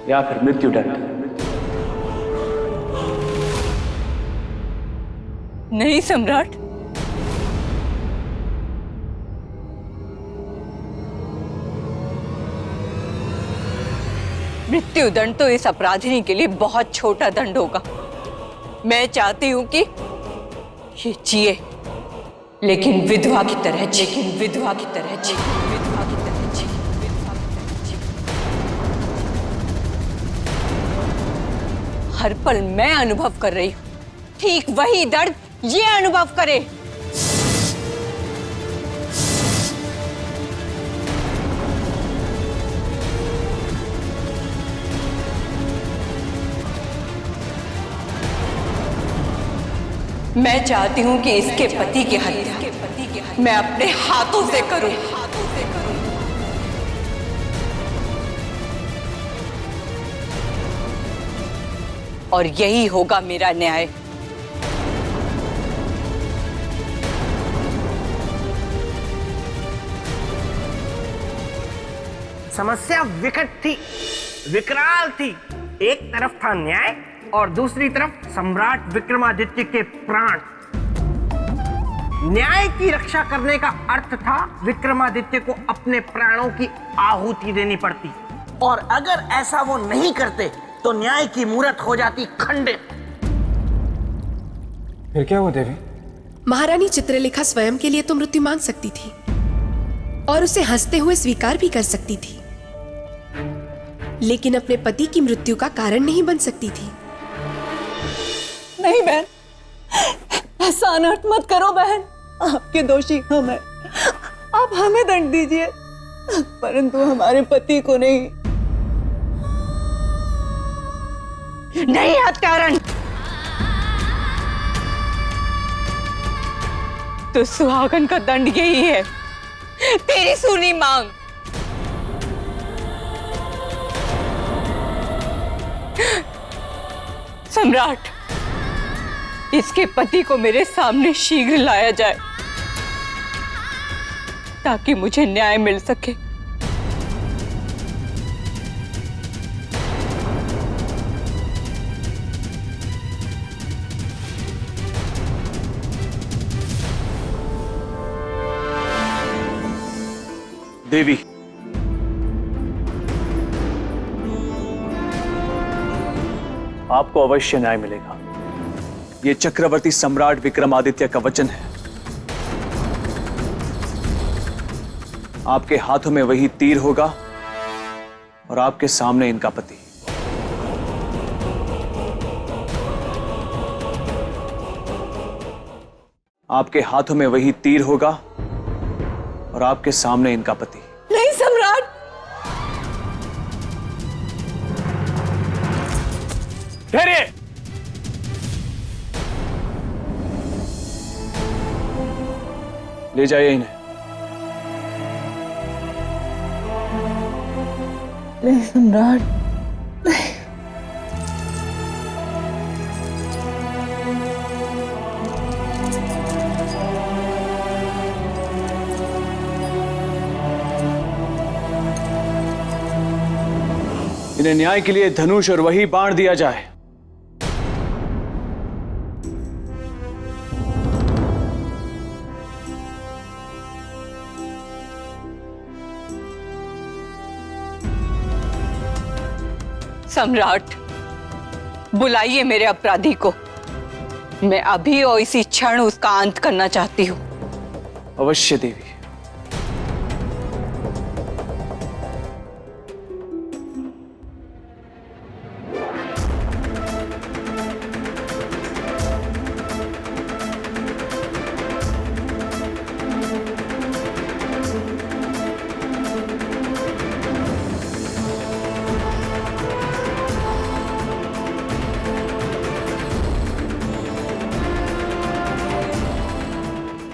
या फिर मृत्यु दंड? नहीं सम्राट, मृत्यु दंड तो इस अपराधिनी के लिए बहुत छोटा दंड होगा। मैं चाहती हूं कि ये जिए, लेकिन विधवा की तरह जिए, लेकिन विधवा की तरह जिए, विधवा की तरह जिए, विधवा की तरह जिए। हर पल मैं अनुभव कर रही हूं, ठीक वही दर्द ये अनुभव करे। मैं चाहती हूं कि इसके पति की हत्या मैं अपने हाथों से करूं। और यही होगा मेरा न्याय। समस्या विकट थी, विकराल थी। एक तरफ था न्याय और दूसरी तरफ सम्राट विक्रमादित्य के प्राण। न्याय की रक्षा करने का अर्थ था विक्रमादित्य को अपने प्राणों की आहुति देनी पड़ती, और अगर ऐसा वो नहीं करते तो न्याय की मूरत हो जाती खंडित। फिर क्या हुआ देवी? महारानी चित्रलेखा स्वयं के लिए तो मृत्यु मांग सकती थी और उसे हंसते हुए स्वीकार भी कर सकती थी, लेकिन अपने पति की मृत्यु का कारण नहीं बन सकती थी। नहीं बहन, ऐसा अनर्थ मत करो बहन। आपके दोषी हम हैं, आप हमें दंड दीजिए, परंतु हमारे पति को नहीं। नहीं हत्यारन, तो सुहागन का दंड यही है, तेरी सुनी मांग। सम्राट, इसके पति को मेरे सामने शीघ्र लाया जाए ताकि मुझे न्याय मिल सके। देवी, आपको अवश्य न्याय मिलेगा। ये चक्रवर्ती सम्राट विक्रमादित्य का वचन है। आपके हाथों में वही तीर होगा और आपके सामने इनका पति। आपके हाथों में वही तीर होगा और आपके सामने इनका पति। नहीं सम्राट, ठहरिए। ले जाइए इन्हें। नहीं सम्राट, नहीं। इन्हें न्याय के लिए धनुष और वही बाण दिया जाए। सम्राट, बुलाइए मेरे अपराधी को। मैं अभी और इसी क्षण उसका अंत करना चाहती हूँ। अवश्य देवी।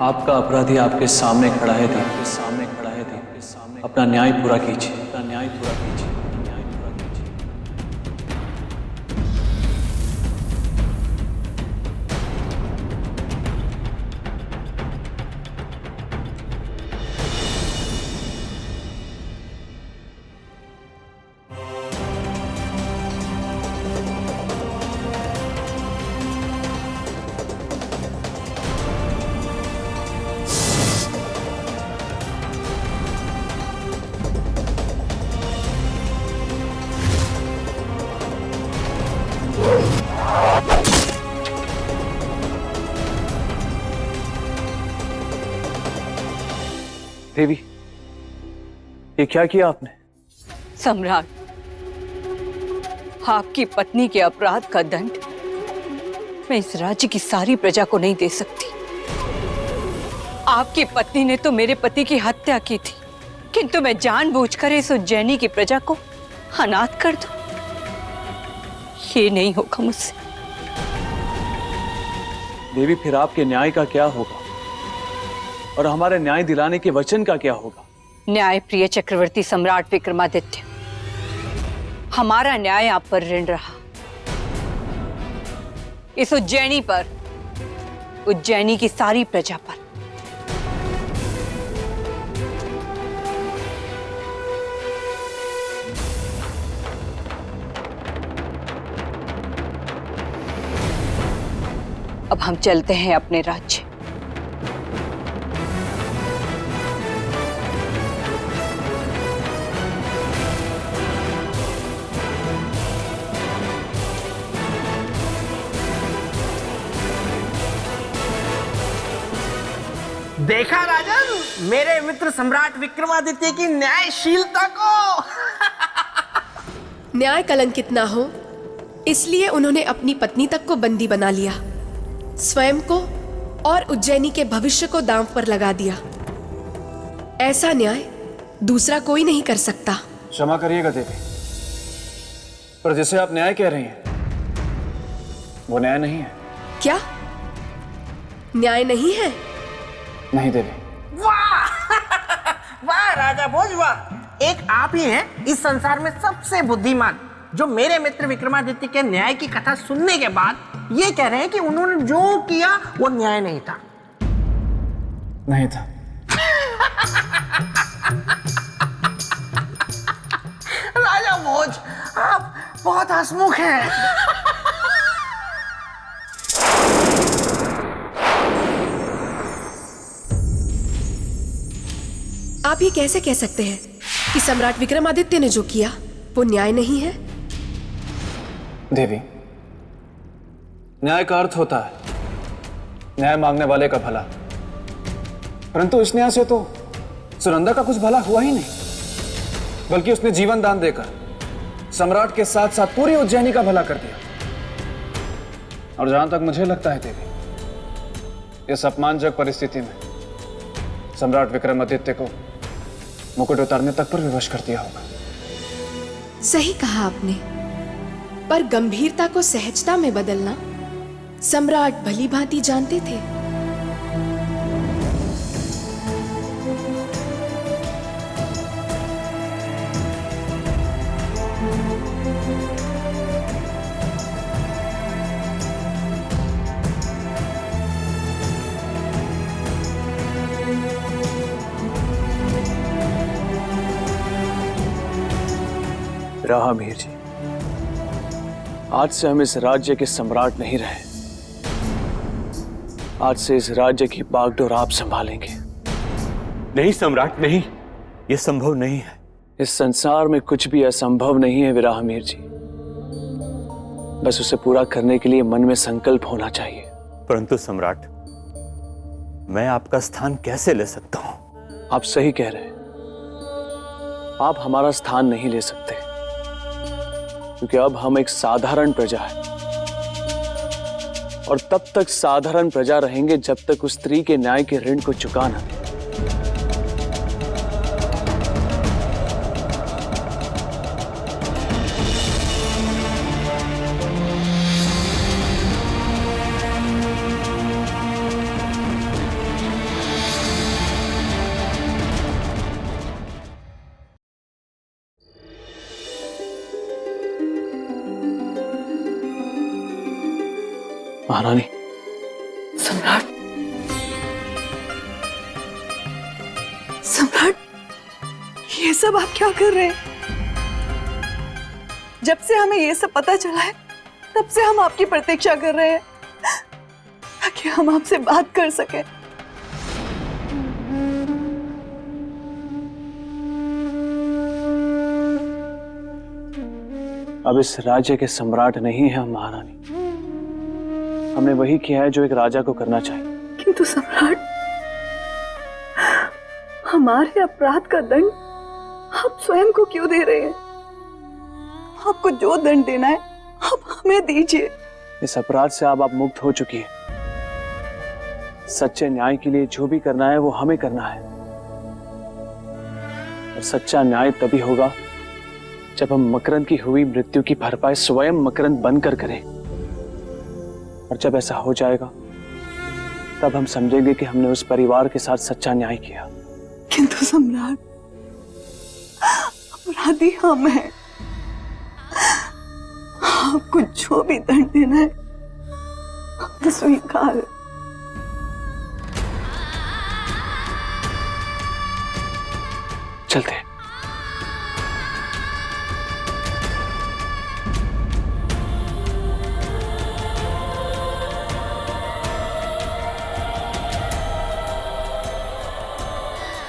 आपका अपराधी आपके सामने खड़ा है देवी, आपके सामने खड़ा है देवी। अपना न्याय पूरा कीजिए, अपना न्याय पूरा कीजिए, अपना न्याय पूरा कीजिए। देवी, ये क्या किया आपने? सम्राट, आपकी पत्नी के अपराध का दंड मैं इस राज्य की सारी प्रजा को नहीं दे सकती। आपकी पत्नी ने तो मेरे पति की हत्या की थी, किंतु मैं जानबूझकर इस उज्जैनी की प्रजा को अनाथ कर दूं, ये नहीं होगा मुझसे। देवी, फिर आपके न्याय का क्या होगा और हमारे न्याय दिलाने के वचन का क्या होगा? न्याय प्रिय चक्रवर्ती सम्राट विक्रमादित्य, हमारा न्याय आप पर ऋण रहा। इस उज्जैनी पर, उज्जैनी की सारी प्रजा पर। अब हम चलते हैं अपने राज्य। देखा राजन, मेरे मित्र सम्राट विक्रमादित्य की न्यायशीलता को। न्याय कलंकित ना हो, इसलिए उन्होंने अपनी पत्नी तक को बंदी बना लिया, स्वयं को और उज्जैनी के भविष्य को दांव पर लगा दिया। ऐसा न्याय दूसरा कोई नहीं कर सकता। क्षमा करिएगा देवी, पर जिसे आप न्याय कह रही हैं वो न्याय नहीं है। क्या न्याय नहीं है? नहीं देवी। वाह वाह राजा भोज, वाह। एक आप ही हैं इस संसार में सबसे बुद्धिमान जो मेरे मित्र विक्रमादित्य के न्याय की कथा सुनने के बाद ये कह रहे हैं कि उन्होंने जो किया वो न्याय नहीं था। नहीं था। राजा भोज, आप बहुत हंसमुख हैं। आप ये कैसे कह सकते हैं कि सम्राट विक्रमादित्य ने जो किया वो न्याय नहीं है? देवी, न्याय का अर्थ होता है न्याय मांगने वाले का भला, परंतु इस न्याय से तो सुनंदा का कुछ भला हुआ ही नहीं, बल्कि उसने जीवन दान देकर सम्राट के साथ साथ पूरी उज्जैनी का भला कर दिया। और जहां तक मुझे लगता है देवी, इस अपमानजनक परिस्थिति में सम्राट विक्रमादित्य को मुकुट उतारने तक पर विवश कर दिया होगा। सही कहा आपने, पर गंभीरता को सहजता में बदलना सम्राट भली भांति जानते थे। राहमीर जी, आज से हम इस राज्य के सम्राट नहीं रहे। आज से इस राज्य की बागडोर आप संभालेंगे। नहीं सम्राट, नहीं, यह संभव नहीं है। इस संसार में कुछ भी असंभव नहीं है विराहमीर जी। बस उसे पूरा करने के लिए मन में संकल्प होना चाहिए। परंतु सम्राट, मैं आपका स्थान कैसे ले सकता हूं? आप सही कह रहे हैं, आप हमारा स्थान नहीं ले सकते, क्योंकि अब हम एक साधारण प्रजा है, और तब तक साधारण प्रजा रहेंगे जब तक उस स्त्री के न्याय के ऋण को चुका ना दे। महारानी, सम्राट, सम्राट, ये सब आप क्या कर रहे हैं? जब से हमें ये सब पता चला है, तब से हम आपकी प्रतीक्षा कर रहे हैं ताकि हम आपसे बात कर सकें। अब इस राज्य के सम्राट नहीं है हम, महारानी। हमने वही किया है जो एक राजा को करना चाहिए। किंतु सम्राट, हमारे अपराध का दंड आप स्वयं को क्यों दे रहे हैं? आपको जो दंड देना है आप हमें दीजिए। इस अपराध से अब आप मुक्त हो चुकी है। सच्चे न्याय के लिए जो भी करना है वो हमें करना है, और सच्चा न्याय तभी होगा जब हम मकरंद की हुई मृत्यु की भरपाई स्वयं मकरंद बनकर करें। और जब ऐसा हो जाएगा तब हम समझेंगे कि हमने उस परिवार के साथ सच्चा न्याय किया। किंतु सम्राट, अपराधी हम हैं। आपको जो भी दंड देना है हम स्वीकार है। चलते हैं।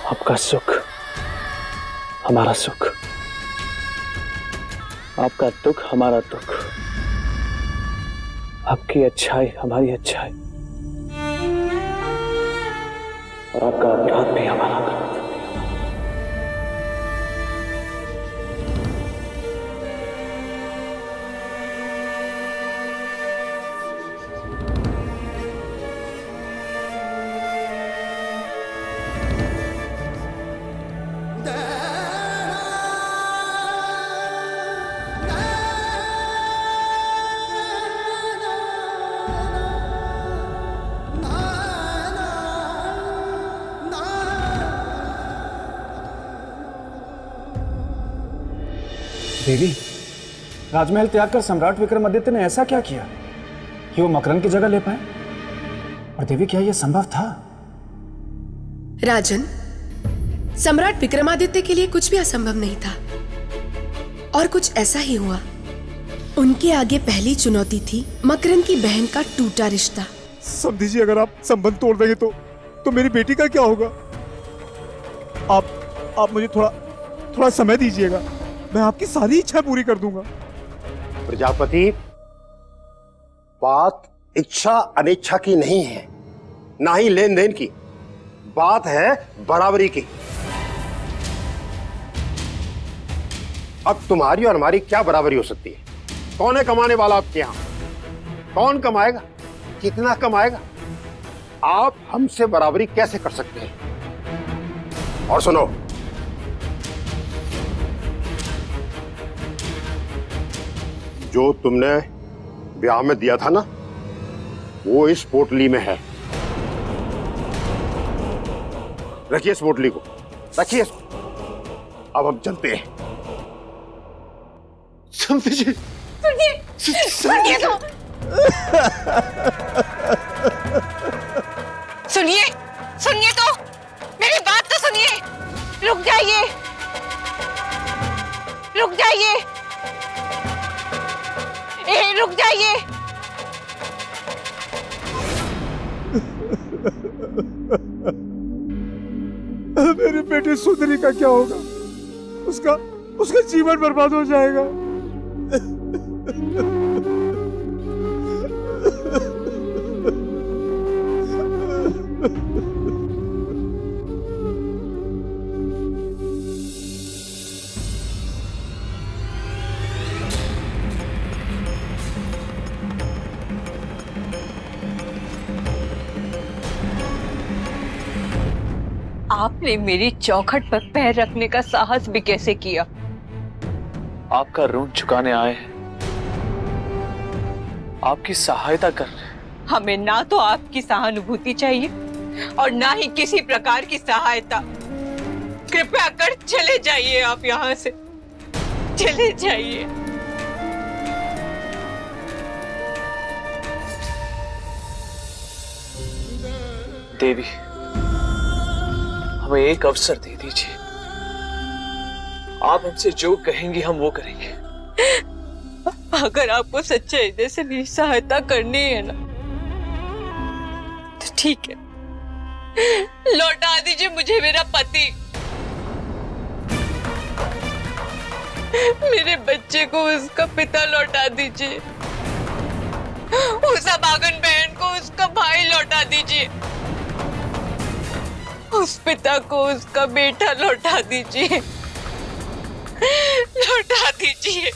आपका सुख हमारा सुख, आपका दुख हमारा दुख, आपकी अच्छाई हमारी अच्छाई, और आपका अपराध भी हमारा अपराध। देवी, राजमहल त्याग कर सम्राट विक्रमादित्य ने ऐसा क्या किया कि वो मकरंद की जगह ले पाए? और देवी, क्या यह संभव था? राजन, सम्राट विक्रमादित्य के लिए कुछ भी असंभव नहीं था, और कुछ ऐसा ही हुआ। उनके आगे पहली चुनौती थी मकरंद की बहन का टूटा रिश्ता। समझी जी, अगर आप संबंध तोड़ देंगे तो मेरी बेटी का क्या होगा? आप मुझे थोड़ा समय दीजिएगा, मैं आपकी सारी इच्छा पूरी कर दूंगा। प्रजापति, बात इच्छा अनिच्छा की नहीं है, ना ही लेन देन की, बात है बराबरी की। अब तुम्हारी और हमारी क्या बराबरी हो सकती है? कौन है कमाने वाला आपके यहां? कौन कमाएगा? कितना कमाएगा? आप हमसे बराबरी कैसे कर सकते हैं? और सुनो, जो तुमने ब्याह में दिया था ना, वो इस पोटली में है। रखिए इस पोटली को, रखिए इसको। अब हम चलते हैं। समझिए, सुनिए तो, सुनिए तो, मेरी बात तो सुनिए। रुक जाइए, रुक जाइए, रुक जाइए। मेरी बेटी सुंदरी का क्या होगा? उसका जीवन बर्बाद हो जाएगा। आपने मेरी चौखट पर पैर रखने का साहस भी कैसे किया? आपका ऋण चुकाने आए हैं, आपकी सहायता कर रहे हैं। हमें ना तो आपकी सहानुभूति चाहिए और ना ही किसी प्रकार की सहायता। कृपया कर चले जाइए, आप यहाँ से चले जाइए। देवी, हमें एक अवसर दे दीजिए। आप हमसे जो कहेंगी हम वो करेंगे। अगर आपको सच्चे हृदय से मेरी सहायता करनी है ना, तो ठीक है, लौटा दीजिए मुझे मेरा पति, मेरे बच्चे को उसका पिता लौटा दीजिए, उस अभागन बहन को उसका भाई लौटा दीजिए, उस पिता को उसका बेटा लौटा दीजिए, लौटा दीजिए।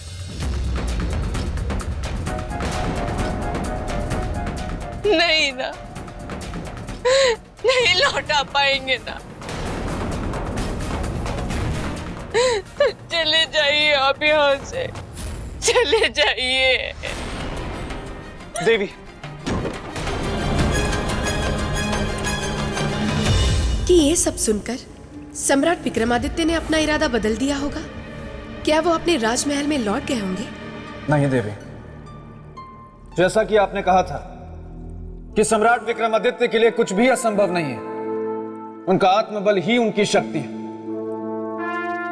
नहीं ना, नहीं लौटा पाएंगे ना, तो चले जाइए आप यहाँ से, चले जाइए। देवी, कि ये सब सुनकर सम्राट विक्रमादित्य ने अपना इरादा बदल दिया होगा? क्या वो अपने राजमहल में लौट गए होंगे? नहीं देवी, जैसा कि आपने कहा था कि सम्राट विक्रमादित्य के लिए कुछ भी असंभव नहीं है, उनका आत्मबल ही उनकी शक्ति है,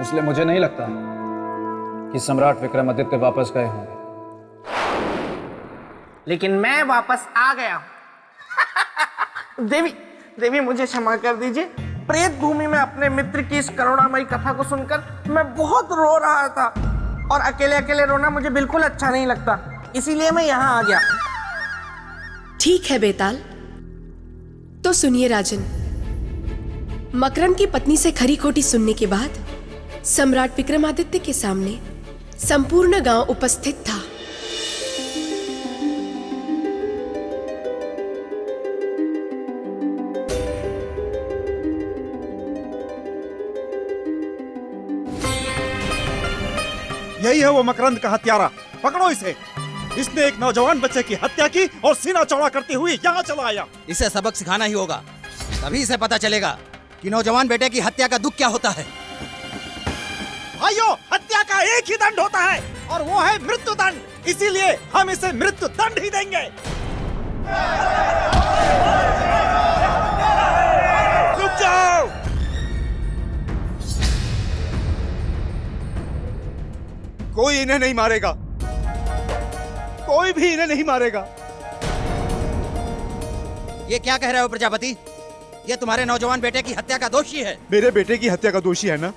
इसलिए मुझे नहीं लगता कि सम्राट विक्रमादित्य वापस गए होंगे। लेकिन मैं वापस आ गया हूं। देवी मुझे क्षमा कर दीजिए। प्रेत भूमि में अपने मित्र की इस करुणामयी कथा को सुनकर मैं बहुत रो रहा था, और अकेले अकेले रोना मुझे बिल्कुल अच्छा नहीं लगता, इसीलिए मैं यहाँ आ गया। ठीक है बेताल, तो सुनिए राजन, मकरंद की पत्नी से खरी खोटी सुनने के बाद सम्राट विक्रमादित्य के सामने संपूर्ण गांव उपस्थित था। यही है वो मकरंद का हत्यारा, पकड़ो इसे। इसने एक नौजवान बच्चे की हत्या की और सीना चौड़ा करते हुए यहाँ चला आया। इसे सबक सिखाना ही होगा, तभी इसे पता चलेगा कि नौजवान बेटे की हत्या का दुख क्या होता है। भाइयों, हत्या का एक ही दंड होता है और वो है मृत्यु दंड, इसीलिए हम इसे मृत्यु दंड ही देंगे। रुक जाओ। कोई इन्हें नहीं मारेगा, कोई भी इन्हें नहीं मारेगा। ये क्या कह रहे हो प्रजापति? ये तुम्हारे नौजवान बेटे की हत्या का दोषी है। मेरे बेटे की हत्या का दोषी है ना,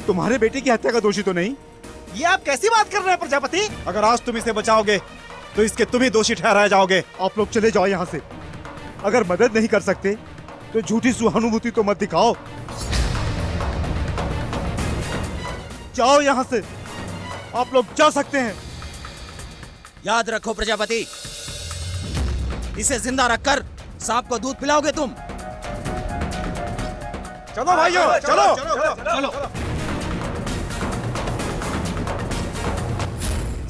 तुम्हारे बेटे की हत्या का दोषी तो नहीं। ये आप कैसी बात कर रहे हैं प्रजापति? अगर आज तुम इसे बचाओगे तो इसके तुम ही दोषी ठहराए जाओगे। आप लोग चले जाओ यहाँ से। अगर मदद नहीं कर सकते तो झूठी सहानुभूति तो मत दिखाओ। जाओ यहाँ से, आप लोग जा सकते हैं। याद रखो प्रजापति, इसे जिंदा रखकर सांप को दूध पिलाओगे तुम। चलो भाइयों, चलो।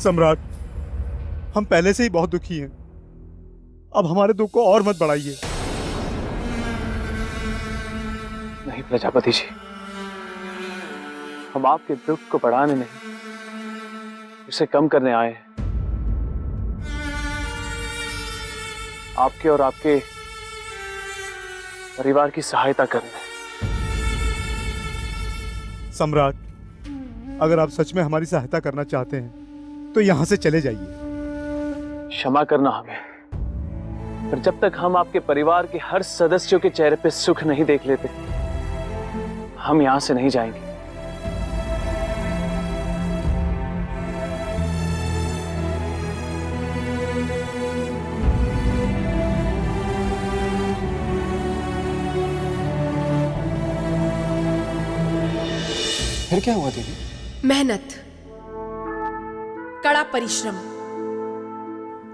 सम्राट, हम पहले से ही बहुत दुखी हैं, अब हमारे दुख को और मत बढ़ाइए। नहीं प्रजापति जी, हम आपके दुख को बढ़ाने नहीं, उसे कम करने आए हैं। आपके और आपके परिवार की सहायता करने। सम्राट, अगर आप सच में हमारी सहायता करना चाहते हैं तो यहाँ से चले जाइए। क्षमा करना हमें, पर जब तक हम आपके परिवार के हर सदस्यों के चेहरे पे सुख नहीं देख लेते, हम यहाँ से नहीं जाएंगे। फिर क्या हुआ दीदी? मेहनत, कड़ा परिश्रम।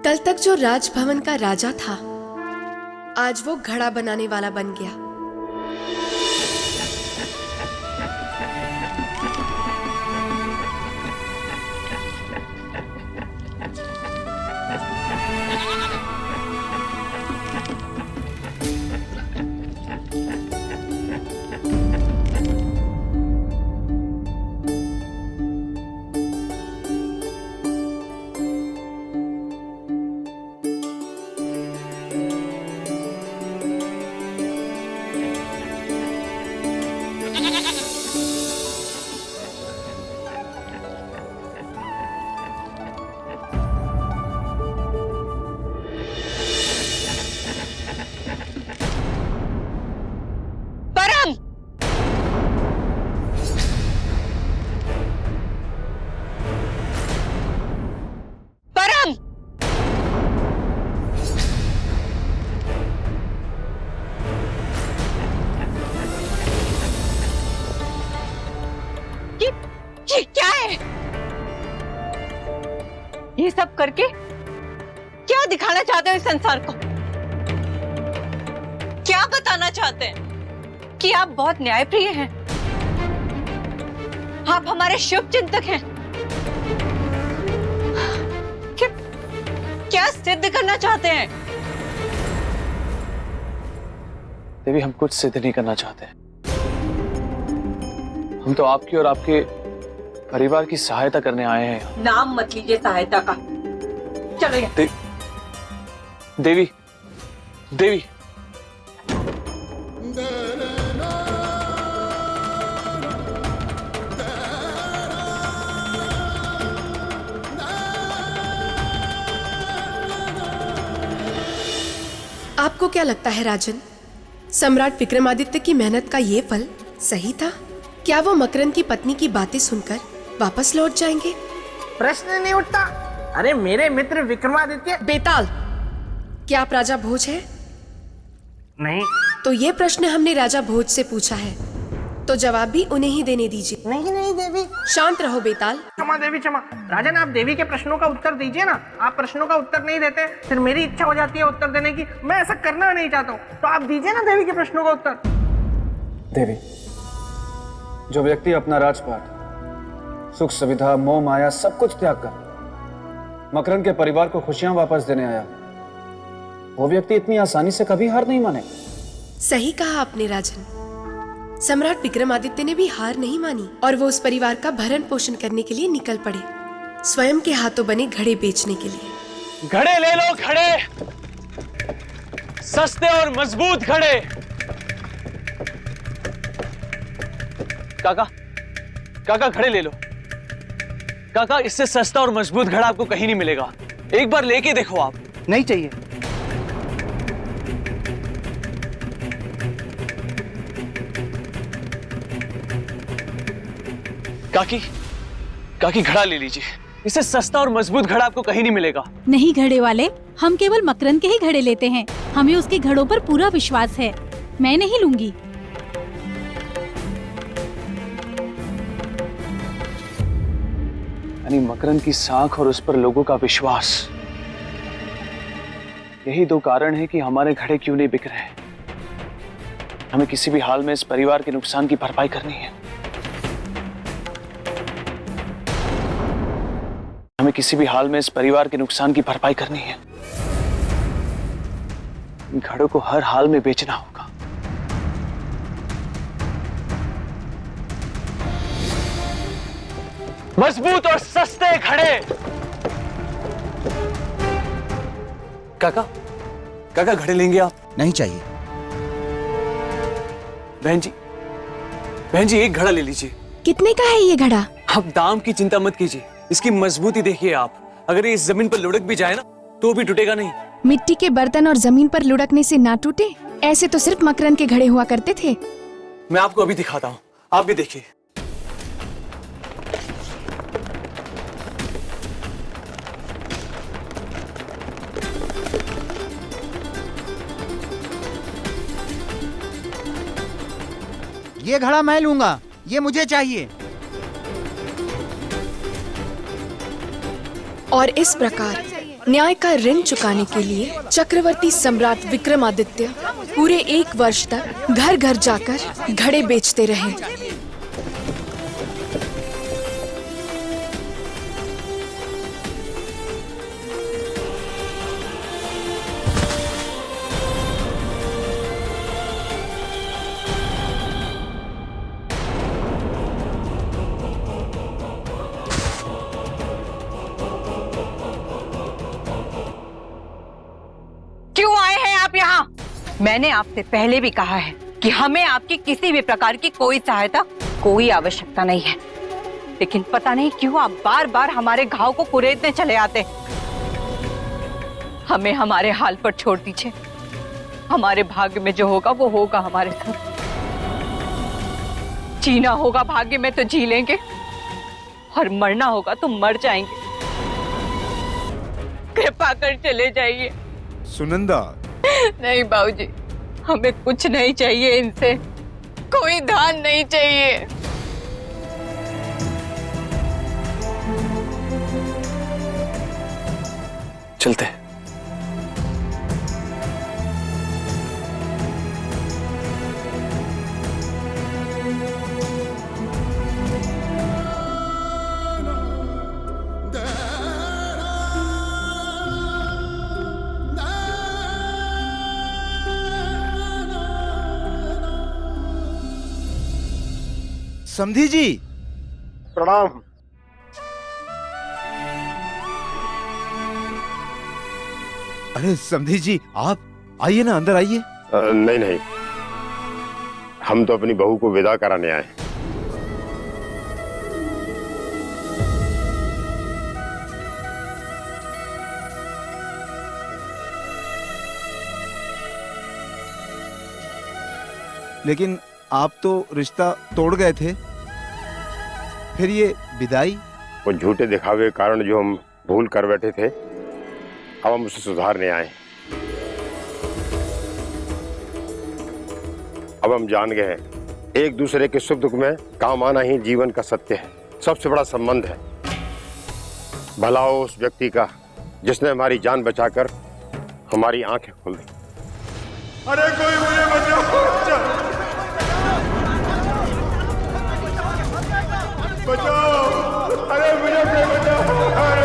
कल तक जो राजभवन का राजा था, आज वो घड़ा बनाने वाला बन गया। ये सब करके क्या दिखाना चाहते हो इस संसार को? क्या बताना चाहते हैं कि आप बहुत न्यायप्रिय हैं, आप हमारे शुभ चिंतक हैं? क्या सिद्ध करना चाहते हैं? देवी, हम कुछ सिद्ध नहीं करना चाहते। हम तो आपकी और आपके परिवार की सहायता करने आए हैं। नाम मत लीजिए सहायता का। चलो यहाँ। देवी, देवी, आपको क्या लगता है राजन, सम्राट विक्रमादित्य की मेहनत का ये फल सही था? क्या वो मकरंद की पत्नी की बातें सुनकर वापस लौट जाएंगे? प्रश्न नहीं उठता। अरे मेरे मित्र विक्रमादित्य। बेताल, क्या आप राजा भोज हैं? नहीं। तो ये प्रश्न हमने राजा भोज से पूछा है, तो जवाब भी उन्हें ही देने दीजिए। नहीं नहीं देवी। शांत रहो बेताल। क्षमा देवी क्षमा। राजन, आप देवी के प्रश्नों का उत्तर दीजिए ना। आप प्रश्नों का उत्तर नहीं देते फिर मेरी इच्छा हो जाती है उत्तर देने की। मैं ऐसा करना नहीं चाहता हूँ, तो आप दीजिए ना देवी के प्रश्नों का उत्तर। देवी, जो व्यक्ति अपना राजपाट, सुख सुविधा, मोह माया सब कुछ त्याग कर मकरंद के परिवार को खुशियां वापस देने आया, वो व्यक्ति इतनी आसानी से कभी हार नहीं मानेगा। सही कहा आपने राजन। सम्राट विक्रमादित्य ने भी हार नहीं मानी और वो उस परिवार का भरण पोषण करने के लिए निकल पड़े, स्वयं के हाथों बने घड़े बेचने के लिए। घड़े ले लो, घड़े, सस्ते और मजबूत घड़े। काका, काका घड़े ले लो। काका, इससे सस्ता और मजबूत घड़ा आपको कहीं नहीं मिलेगा। एक बार लेके देखो आप। नहीं चाहिए। काकी, काकी घड़ा ले लीजिए। इससे सस्ता और मजबूत घड़ा आपको कहीं नहीं मिलेगा। नहीं घड़े वाले, हम केवल मकरंद के ही घड़े लेते हैं। हमें उसके घड़ों पर पूरा विश्वास है। मैं नहीं लूंगी। यानी मकरंद की साख और उस पर लोगों का विश्वास, यही दो कारण है कि हमारे घड़े क्यों नहीं बिक रहे। हमें किसी भी हाल में इस परिवार के नुकसान की भरपाई करनी है। हमें किसी भी हाल में इस परिवार के नुकसान की भरपाई करनी है। इन घड़ों को हर हाल में बेचना होगा। मजबूत और सस्ते घड़े। काका, काका घड़े लेंगे आप? नहीं चाहिए। बहन जी, बहन जी एक घड़ा ले लीजिए। कितने का है ये घड़ा? आप दाम की चिंता मत कीजिए, इसकी मजबूती देखिए आप। अगर ये इस जमीन पर लुढ़क भी जाए ना तो भी टूटेगा नहीं। मिट्टी के बर्तन और जमीन पर लुढ़कने से ना टूटे, ऐसे तो सिर्फ मकरंद के घड़े हुआ करते थे। मैं आपको अभी दिखाता हूँ, आप भी देखिए। ये घड़ा मैं लूंगा, ये मुझे चाहिए। और इस प्रकार न्याय का ऋण चुकाने के लिए चक्रवर्ती सम्राट विक्रमादित्य पूरे 1 वर्ष तक घर घर जाकर घड़े बेचते रहे। क्यों आए हैं आप यहाँ? मैंने आपसे पहले भी कहा है कि हमें आपकी किसी भी प्रकार की कोई सहायता, कोई आवश्यकता नहीं है, लेकिन पता नहीं क्यों आप बार बार हमारे घाव को कुरेदने चले आते। हमें हमारे हाल पर छोड़ दीजिए। हमारे भाग्य में जो होगा वो होगा हमारे साथ। जीना होगा भाग्य में तो जी लेंगे और मरना होगा तो मर जाएंगे। कृपा कर चले जाइए। सुनंदा। नहीं बाबूजी, हमें कुछ नहीं चाहिए इनसे, कोई दान नहीं चाहिए। चलते हैं। समधी जी प्रणाम। अरे समधी जी आप आइए ना, अंदर आइए। नहीं नहीं, हम तो अपनी बहू को विदा कराने आए। लेकिन आप तो रिश्ता तोड़ गए थे, फिर ये विदाई? वो झूठे दिखावे के कारण जो हम भूल कर बैठे थे, अब हम उसे सुधारने आए। अब हम जान गए हैं, एक दूसरे के सुख दुख में काम आना ही जीवन का सत्य है, सबसे बड़ा संबंध है। भला हो उस व्यक्ति का जिसने हमारी जान बचाकर हमारी आंखें खोल दी। अरे कोई मुझे बचाओ, बचाओ, अरे मुझे कोई बचाओ, अरे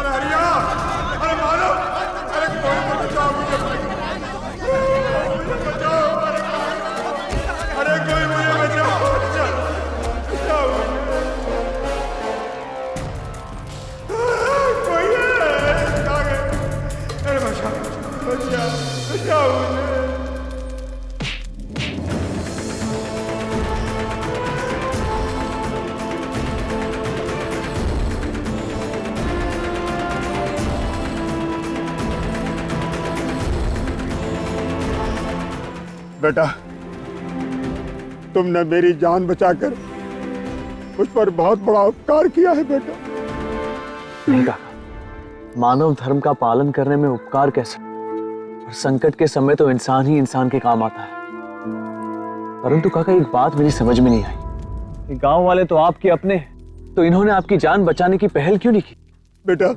हरिया, अरे मारो, अरे कोई बचाओ मुझे, बचाओ, अरे कोई मुझे बचाओ, बचाओ, कोई है, अरे बचाओ, बचाओ, बचाओ मुझे। बेटा, तुमने मेरी जान बचाकर मुझ पर बहुत बड़ा उपकार किया है बेटा। नहीं काका, मानव धर्म का पालन करने में उपकार कैसे? और संकट के समय तो इंसान ही इंसान के काम आता है। परंतु काका, एक बात मेरी समझ में नहीं आई, गांव वाले तो आपके अपने हैं, तो इन्होंने आपकी जान बचाने की पहल क्यों नहीं की? बेटा,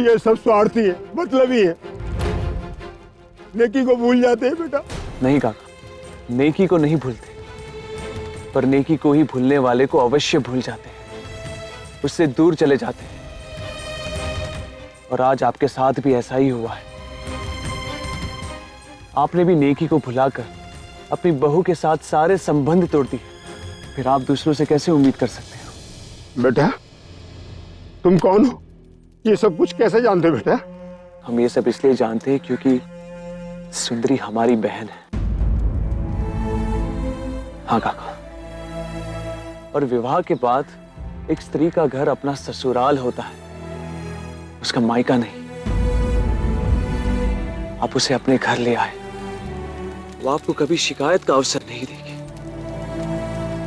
ये सब स्वार्थी है, मतलबी है, नेकी को भूल जाते हैं बेटा। नहीं काका, नेकी को नहीं भूलते, पर नेकी को ही भूलने वाले को अवश्य भूल जाते हैं, उससे दूर चले जाते हैं। और आज आपके साथ भी ऐसा ही हुआ है। आपने भी नेकी को भुलाकर अपनी बहू के साथ सारे संबंध तोड़ दिए, फिर आप दूसरों से कैसे उम्मीद कर सकते हो? बेटा, तुम कौन हो? ये सब कुछ कैसे जानते हो बेटा? हम ये सब इसलिए जानते हैं क्योंकि सुंदरी हमारी बहन है। हाँ काका, और विवाह के बाद एक स्त्री का घर अपना ससुराल होता है, उसका मायका नहीं। आप उसे अपने घर ले आए, वो आपको कभी शिकायत का अवसर नहीं देगी।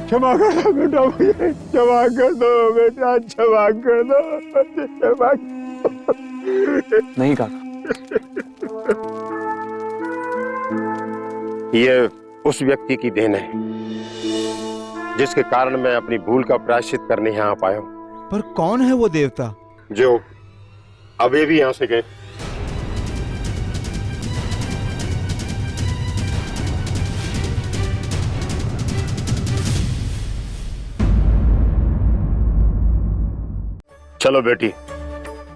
क्षमा कर दो बेटा, मुझे क्षमा कर दो बेटा, क्षमा कर दो, क्षमा। नहीं काका, ये उस व्यक्ति की देन है जिसके कारण मैं अपनी भूल का प्रायश्चित करने यहाँ आ पाया हूँ। पर कौन है वो देवता जो अभी भी यहाँ से गए? चलो बेटी,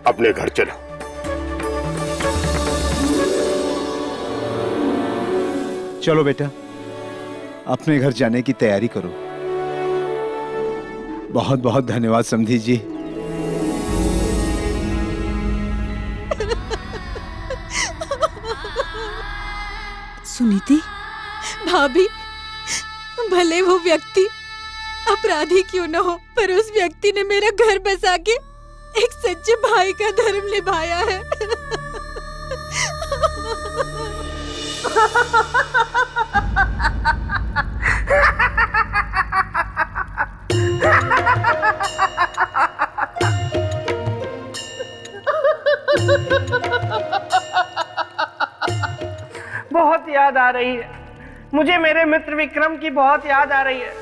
अपने घर चलो। चलो बेटा, अपने घर जाने की तैयारी करो। बहुत बहुत धन्यवाद समधी जी। सुनीति, भाभी, भले वो व्यक्ति अपराधी क्यों न हो, पर उस व्यक्ति ने मेरा घर बसा के एक सच्चे भाई का धर्म निभाया है। बहुत याद आ रही है मुझे, मेरे मित्र विक्रम की बहुत याद आ रही है।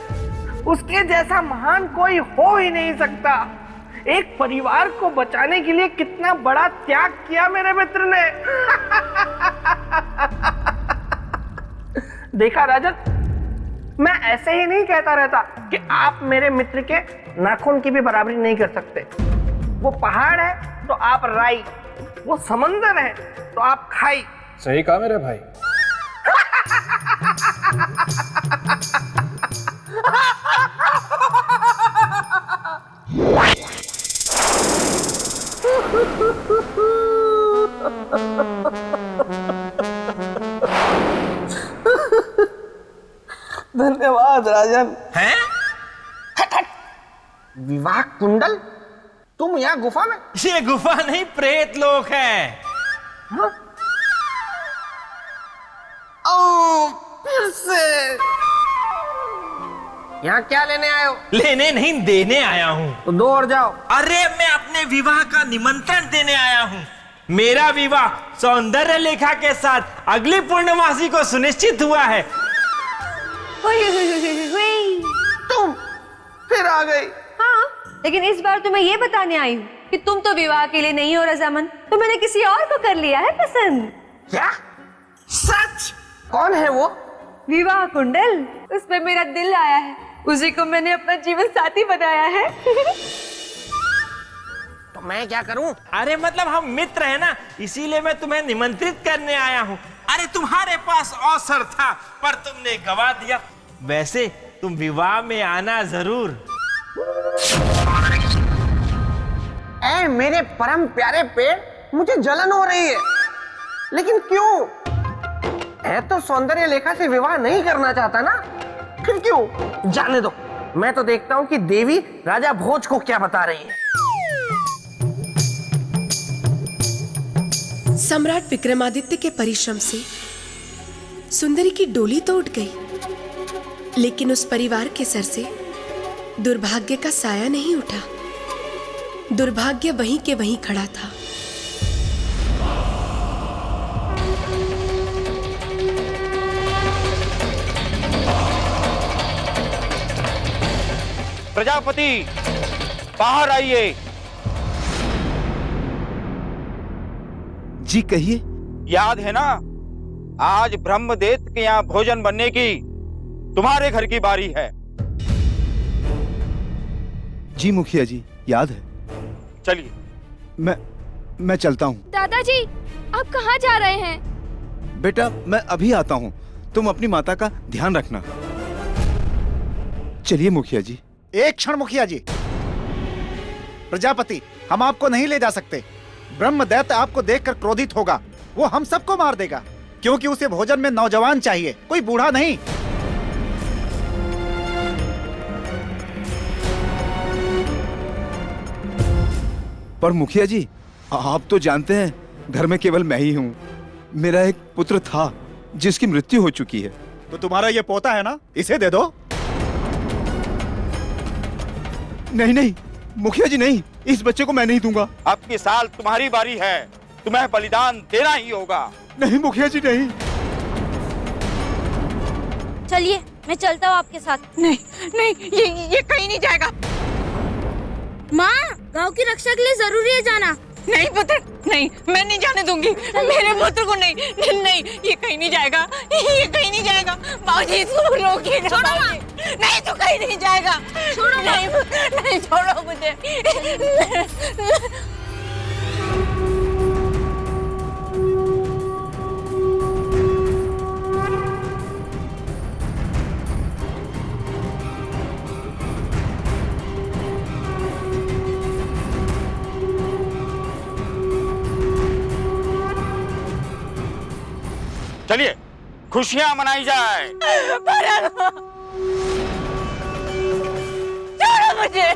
उसके जैसा महान कोई हो ही नहीं सकता। एक परिवार को बचाने के लिए कितना बड़ा त्याग किया मेरे मित्र ने। देखा राजन, मैं ऐसे ही नहीं कहता रहता कि आप मेरे मित्र के नाखून की भी बराबरी नहीं कर सकते। वो पहाड़ है तो आप राई, वो समंदर है तो आप खाई। सही कहा मेरे भाई। धन्यवाद राजन। हैं? विवाह कुंडल? तुम यहाँ गुफा में? ये गुफा नहीं, प्रेत लोक है। हाँ? ओ, फिर से यहाँ क्या लेने आए हो? लेने नहीं, देने आया हूँ। तो दो और जाओ। अरे मैं अपने विवाह का निमंत्रण देने आया हूँ। मेरा विवाह सौंदर्य लेखा के साथ अगली पूर्णमासी को सुनिश्चित हुआ है। तुम फिर आ गई। हाँ, लेकिन इस बार तो मैं ये बताने आई हूँ कि तुम तो विवाह के लिए नहीं हो रजामंद, तो मैंने किसी और को कर लिया है पसंद। क्या? सच? कौन है वो? विवाह कुंडल, उसमें मेरा दिल आया है, उसी को मैंने अपना जीवन साथी बनाया है। तो मैं क्या करूं? अरे मतलब हम मित्र हैं ना, इसीलिए मैं तुम्हें निमंत्रित करने आया हूँ। अरे तुम्हारे पास अवसर था पर तुमने गवा दिया। वैसे तुम विवाह में आना जरूर। ऐ मेरे परम प्यारे पेड़, मुझे जलन हो रही है। लेकिन क्यों? है तो सौंदर्य लेखा से विवाह नहीं करना चाहता ना, फिर क्यों? जाने दो, मैं तो देखता हूँ कि देवी राजा भोज को क्या बता रही है। सम्राट विक्रमादित्य के परिश्रम से सुंदरी की डोली तो उठ गई, लेकिन उस परिवार के सर से दुर्भाग्य का साया नहीं उठा। दुर्भाग्य वहीं के वहीं खड़ा था। प्रजापति, बाहर आइए। जी कहिए। याद है ना, आज ब्रह्मदेव के यहाँ भोजन बनने की तुम्हारे घर की बारी है। जी मुखिया जी, याद है। चलिए। मैं चलता हूँ। दादाजी, आप कहाँ जा रहे हैं? बेटा, मैं अभी आता हूँ, तुम अपनी माता का ध्यान रखना। चलिए मुखिया जी। एक क्षण मुखिया जी। प्रजापति, हम आपको नहीं ले जा सकते। ब्रह्मदैत्य आपको देखकर क्रोधित होगा, वो हम सबको मार देगा, क्योंकि उसे भोजन में नौजवान चाहिए, कोई बूढ़ा नहीं। पर मुखिया जी, आप तो जानते हैं घर में केवल मैं ही हूँ। मेरा एक पुत्र था जिसकी मृत्यु हो चुकी है। तो तुम्हारा ये पोता है ना, इसे दे दो। नहीं नहीं मुखिया जी, नहीं, इस बच्चे को मैं नहीं दूंगा। अब की साल तुम्हारी बारी है, तुम्हें बलिदान देना ही होगा। नहीं मुखिया जी, नहीं। चलिए, मैं चलता हूँ आपके साथ। नहीं नहीं, ये कहीं नहीं जाएगा। माँ, गांव की रक्षा के लिए जरूरी है जाना। नहीं पुत्र, नहीं, मैं नहीं जाने दूंगी मेरे पुत्र को। नहीं नहीं, ये कहीं नहीं जाएगा, ये कहीं नहीं जाएगा। बाबूजी, इसको रोकिए ना बाबूजी। नहीं, तो कहीं नहीं जाएगा। छोड़ो। नहीं, नहीं, छोड़ो मुझे। चलिए, खुशियां मनाई जाए। छोड़ो मुझे।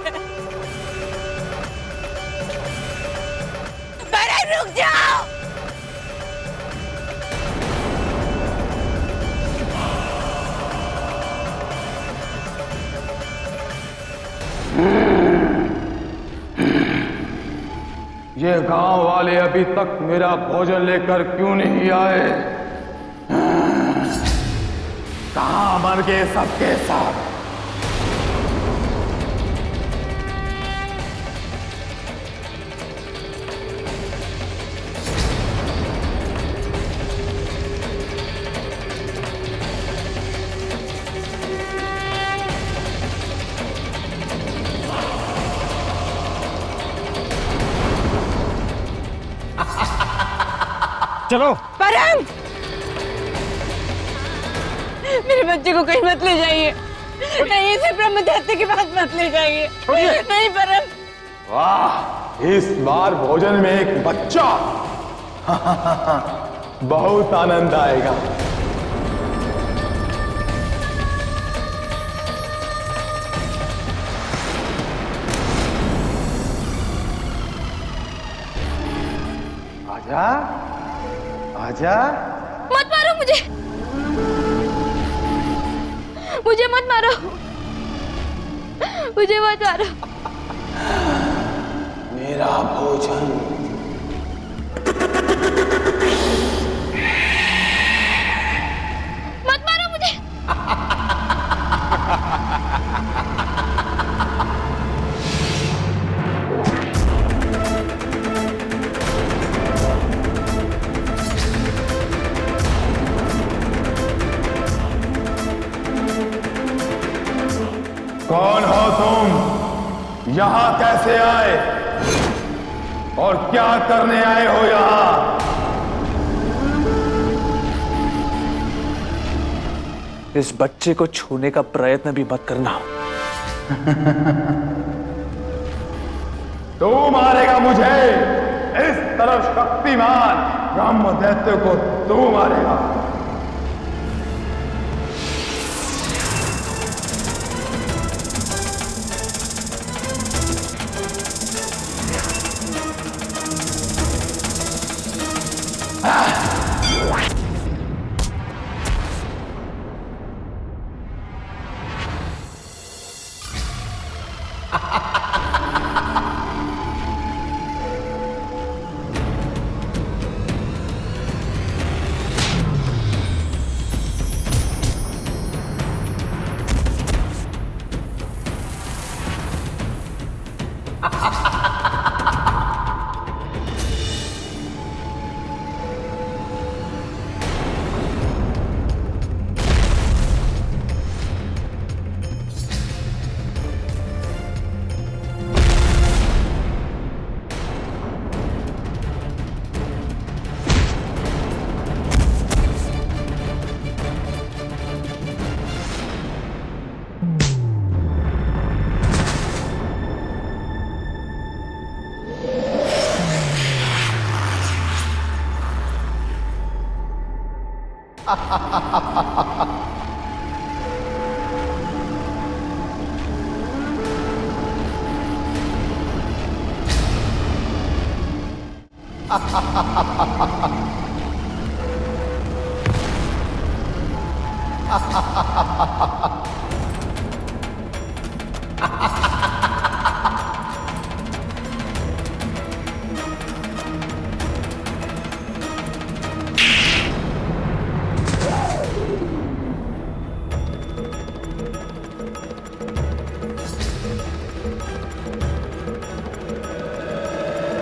रुक जाओ। ये गांव वाले अभी तक मेरा भोजन लेकर क्यों नहीं आए? कहां मर गए सबके सब? चलो। परम, मेरे बच्चे को कहीं मत ले जाइए। नहीं, इसे ब्रह्मदत्त के पास मत ले जाइए। नहीं परम। वाह, इस बार भोजन में एक बच्चा। बहुत आनंद आएगा। आजा, आजा। मत मारो मुझे, मुझे मत मारो, मुझे मत मारो। मेरा भोजन। मत मारो मुझे। कौन हो तुम? यहां कैसे आए और क्या करने आए हो यहां? इस बच्चे को छूने का प्रयत्न भी मत करना। तू मारेगा मुझे? इस तरह शक्तिमान ब्रह्मदैत्य को तू मारेगा?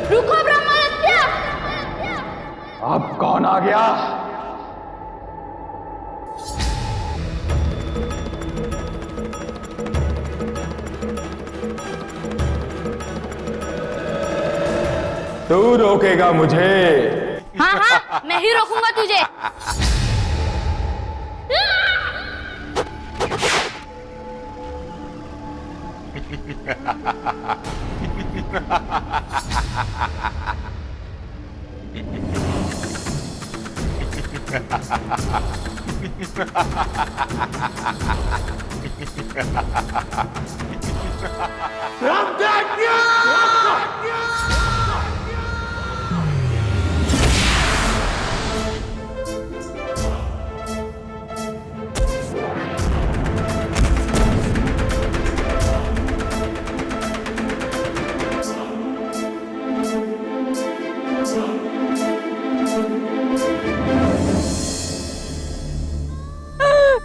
रुको ब्रह्मदत्त! अब कौन आ गया? तू रोकेगा मुझे? हाँ हाँ, मैं ही रोकूंगा तुझे।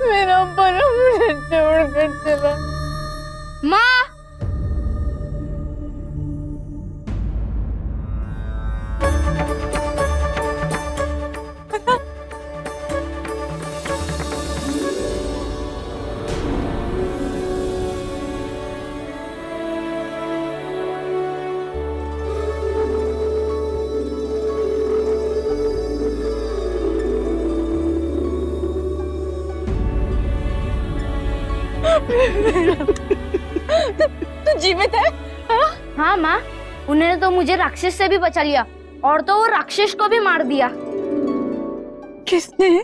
मेरा परम मुझे छोड़कर चला। माँ, तू जीवित है? हाँ माँ, उन्होंने तो मुझे राक्षस से भी बचा लिया और तो वो राक्षस को भी मार दिया। किसने?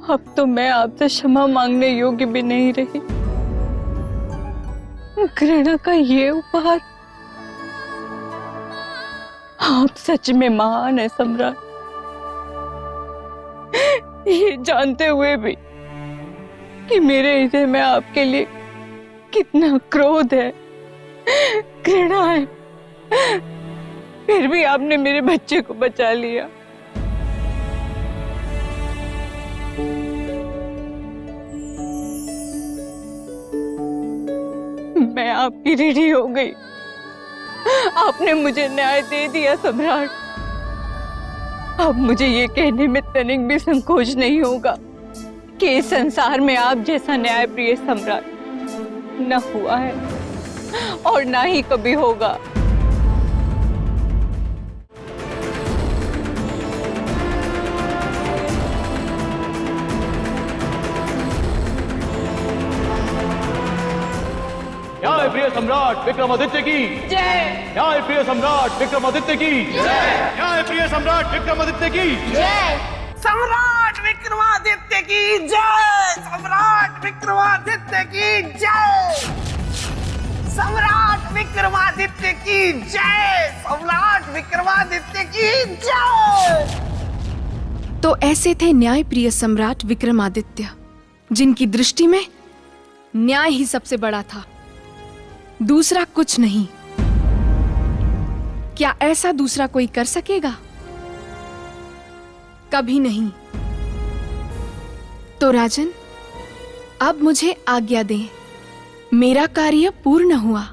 अब तो मैं आपसे क्षमा मांगने योग्य भी नहीं रही। घृणा का ये उपहार, आप सच में महान है सम्राट। ये जानते हुए भी कि मेरे हृदय में आपके लिए कितना क्रोध है, घृणा है, फिर भी आपने मेरे बच्चे को बचा लिया। मैं आपकी ऋणी हो गई। आपने मुझे न्याय दे दिया सम्राट। अब मुझे ये कहने में तनिक भी संकोच नहीं होगा कि इस संसार में आप जैसा न्यायप्रिय सम्राट न हुआ है और ना ही कभी होगा। न्यायप्रिय सम्राट विक्रमादित्य की जय। न्यायप्रिय सम्राट विक्रमादित्य की जय। न्यायप्रिय सम्राट विक्रमादित्य की जय। सम्राट विक्रमादित्य की जय। सम्राट विक्रमादित्य की जय। सम्राट विक्रमादित्य की जय। सम्राट विक्रमादित्य की जय। तो ऐसे थे न्यायप्रिय सम्राट विक्रमादित्य, जिनकी दृष्टि में न्याय ही सबसे बड़ा था, दूसरा कुछ नहीं। क्या ऐसा दूसरा कोई कर सकेगा? कभी नहीं। तो राजन, अब मुझे आज्ञा दें, मेरा कार्य पूर्ण हुआ।